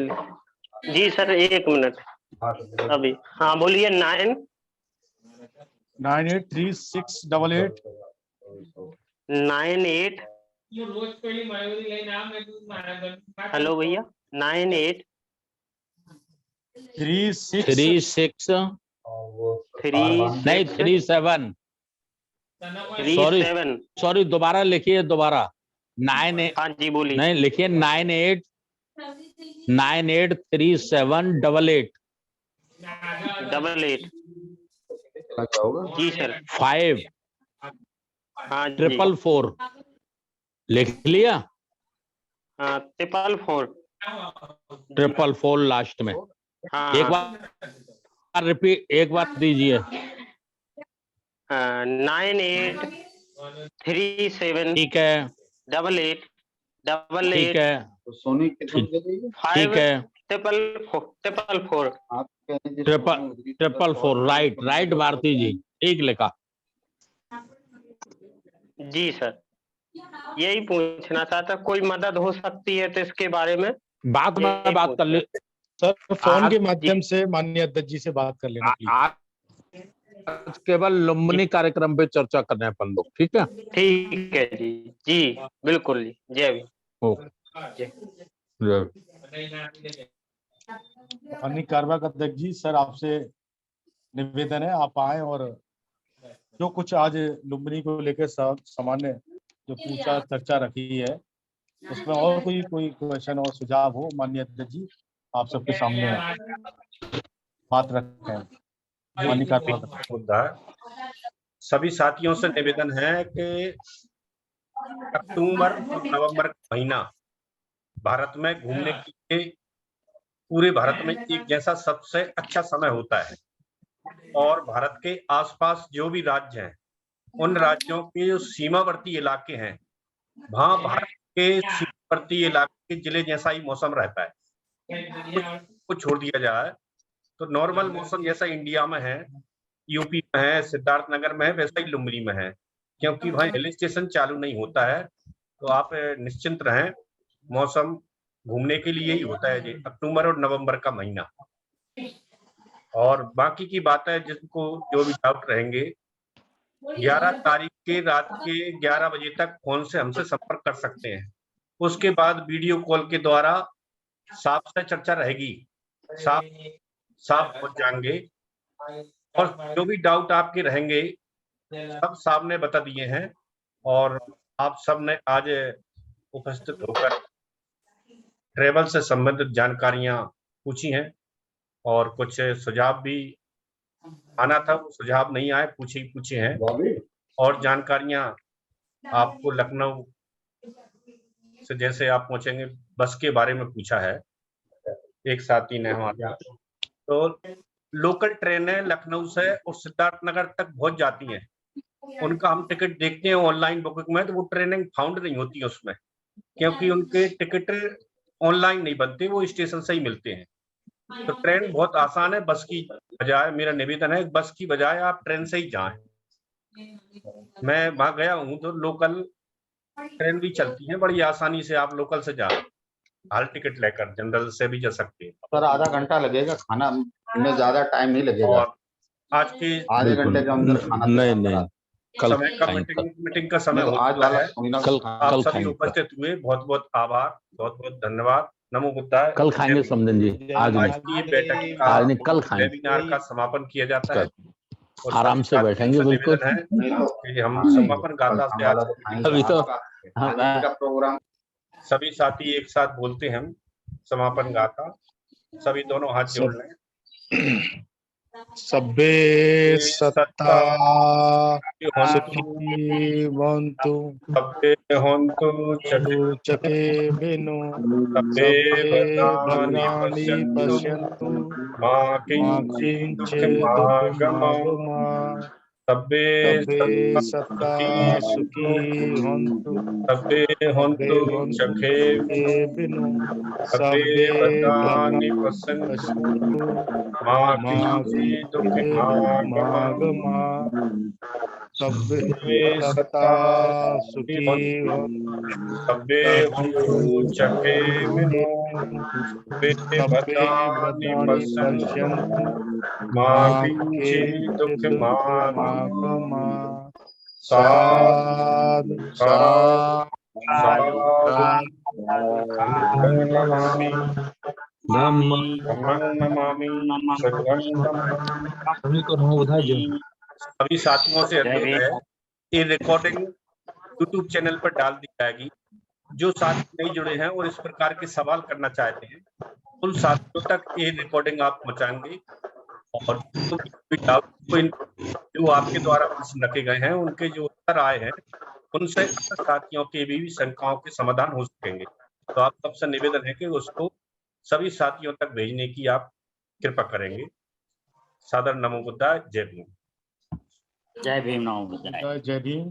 जी सर। 1 मिनट अभी। हाँ बोलिए। 983688 98 हेलो भैया 98 36 नहीं 37 सॉरी दोबारा लिखिए, दोबारा 98। हाँ जी बोलिए। नहीं लिखिए 983788 जी सर। 5 हाँ जी 444 लिख लिया। हाँ 444 लास्ट में। हाँ एक बार रिपीट, एक बार दीजिए। 9837 ठीक है 88 ठीक है ठीक है 444 राइट भारती जी, ठीक लिखा। जी सर यही पूछना चाहता, कोई मदद हो सकती है तो इसके बारे में बात कर ले सर। फोन के माध्यम से माननीय अध्यक्ष जी से बात कर लेना प्लीज। आज केवल लुम्बिनी कार्यक्रम पे चर्चा करने अपन लोग, ठीक है। ठीक है जी। जी बिल्कुल जी। जय भी। माननीय कार्यवाहक अध्यक्ष जी, सर आपसे निवेदन है आप आए और जो कुछ आज लुम्बिनी को लेकर सामान्य जो पूछा चर्चा रखी है उसमें और कोई क्वेश्चन और सुझाव हो, माननीय अध्यक्ष जी आप सबके सामने बात रखें। माननीय कार्यवाहक मुद्दा सभी साथियों से निवेदन है कि अक्टूबर और नवंबर का महीना भारत में घूमने के लिए पूरे भारत में एक जैसा सबसे अच्छा समय होता है। और भारत के आसपास जो भी राज्य हैं, उन राज्यों के जो सीमावर्ती इलाके हैं, वहां भारत के सीमावर्ती इलाके के जिले जैसा ही मौसम रहता है। कुछ छोड़ दिया जाए तो नॉर्मल मौसम जैसा इंडिया में है, यूपी में है, सिद्धार्थनगर में है, वैसा ही लुम्बिनी में है। क्योंकि वहाँ हिल स्टेशन चालू नहीं होता है, तो आप निश्चिंत रहें, मौसम घूमने के लिए ही होता है जी, अक्टूबर और नवंबर का महीना। और बाकी की बातें जिनको जो भी डाउट रहेंगे 11 तारीख के रात के 11 बजे तक फोन से हमसे संपर्क कर सकते हैं। उसके बाद वीडियो कॉल के द्वारा साफ से चर्चा रहेगी, साफ हो जाएंगे। और जो भी डाउट आपके रहेंगे सब साहब ने बता दिए हैं और आप सब ने आज उपस्थित होकर ट्रेवल से संबंधित जानकारियां पूछी हैं और कुछ सुझाव भी आना था, वो सुझाव नहीं आए, पूछे हैं। और जानकारियां आपको लखनऊ से जैसे आप पहुंचेंगे, बस के बारे में पूछा है एक साथी ने हमारे। तो लोकल ट्रेनें लखनऊ से और सिद्धार्थनगर तक पहुंच जाती हैं, उनका हम टिकट देखते हैं ऑनलाइन बुकिंग में, तो वो ट्रेनिंग फाउंड नहीं होती है उसमें, क्योंकि उनके टिकट ऑनलाइन नहीं बनते, वो स्टेशन से ही मिलते हैं। तो ट्रेन बहुत आसान है, बस की बजाय मेरा निवेदन है बस की बजाय आप ट्रेन से ही जाएं। मैं वहां गया हूं तो लोकल ट्रेन भी चलती है, बड़ी आसानी से आप लोकल से जा हाल टिकट लेकर जनरल से भी जा सकते हैं। सर आधा घंटा लगेगा, खाना में ज्यादा टाइम नहीं लगेगा। और आज के आधे घंटे के अंदर खाना नहीं कल समय का मीटिंग का समय हो आज चुका वाला है। कल आप सभी उपस्थित हुए, बहुत बहुत आभार, बहुत बहुत धन्यवाद। नमो बुद्धाय। कल खाएंगे समझन जी, आज की बैठक आज नहीं कल खाएंगे, वेबिनार का समापन किया जाता है। और आराम से बैठेंगे बिल्कुल। कि हम समापन गाथा से आज अभी तो प्रोग्राम सभी साथी एक साथ बोलते हैं हम समापन गाथा, सभी दोनों हाथ जोड़ लें। सब्बे सत्ता सुखी भवन्तु, सब्बे होन्तु चके बिनु, सब्बे भद्राणि पश्यन्तु, मा किंचित् दुःखमागमात्। सब्बे सत्ता सुखी भवन्तु, सब्बे होन्तु चखे बिनु, सब्बे भद्राणि पश्यन्तु, मा किंचित् दुःखमागमात्। सब्बे सत्ता सुखी सब्बे होन्तु चखे बिनु, सब्बे भद्राणि पश्यन्तु, मा किंचित् दुःखमागमात्। साधु साधु नमामि धम्मं नमामि संघं नमामि। सभी साथियों से अनुरोध है, ये रिकॉर्डिंग यूट्यूब चैनल पर डाल दी जाएगी। जो साथी नहीं जुड़े हैं और इस प्रकार के सवाल करना चाहते हैं, उन साथियों तक ये रिकॉर्डिंग आप पहुंचाएंगे और जो आपके द्वारा प्रश्न रखे गए हैं, उनके जो उत्तर आए हैं, उनसे साथियों के भी शंकाओं के समाधान हो सकेंगे। तो आप सबसे निवेदन है कि उसको सभी साथियों तक भेजने की आप कृपा करेंगे। सादर नमो बुद्धाय। जय भीम। जय भीम। नमो बुद्धाय। जय भीम।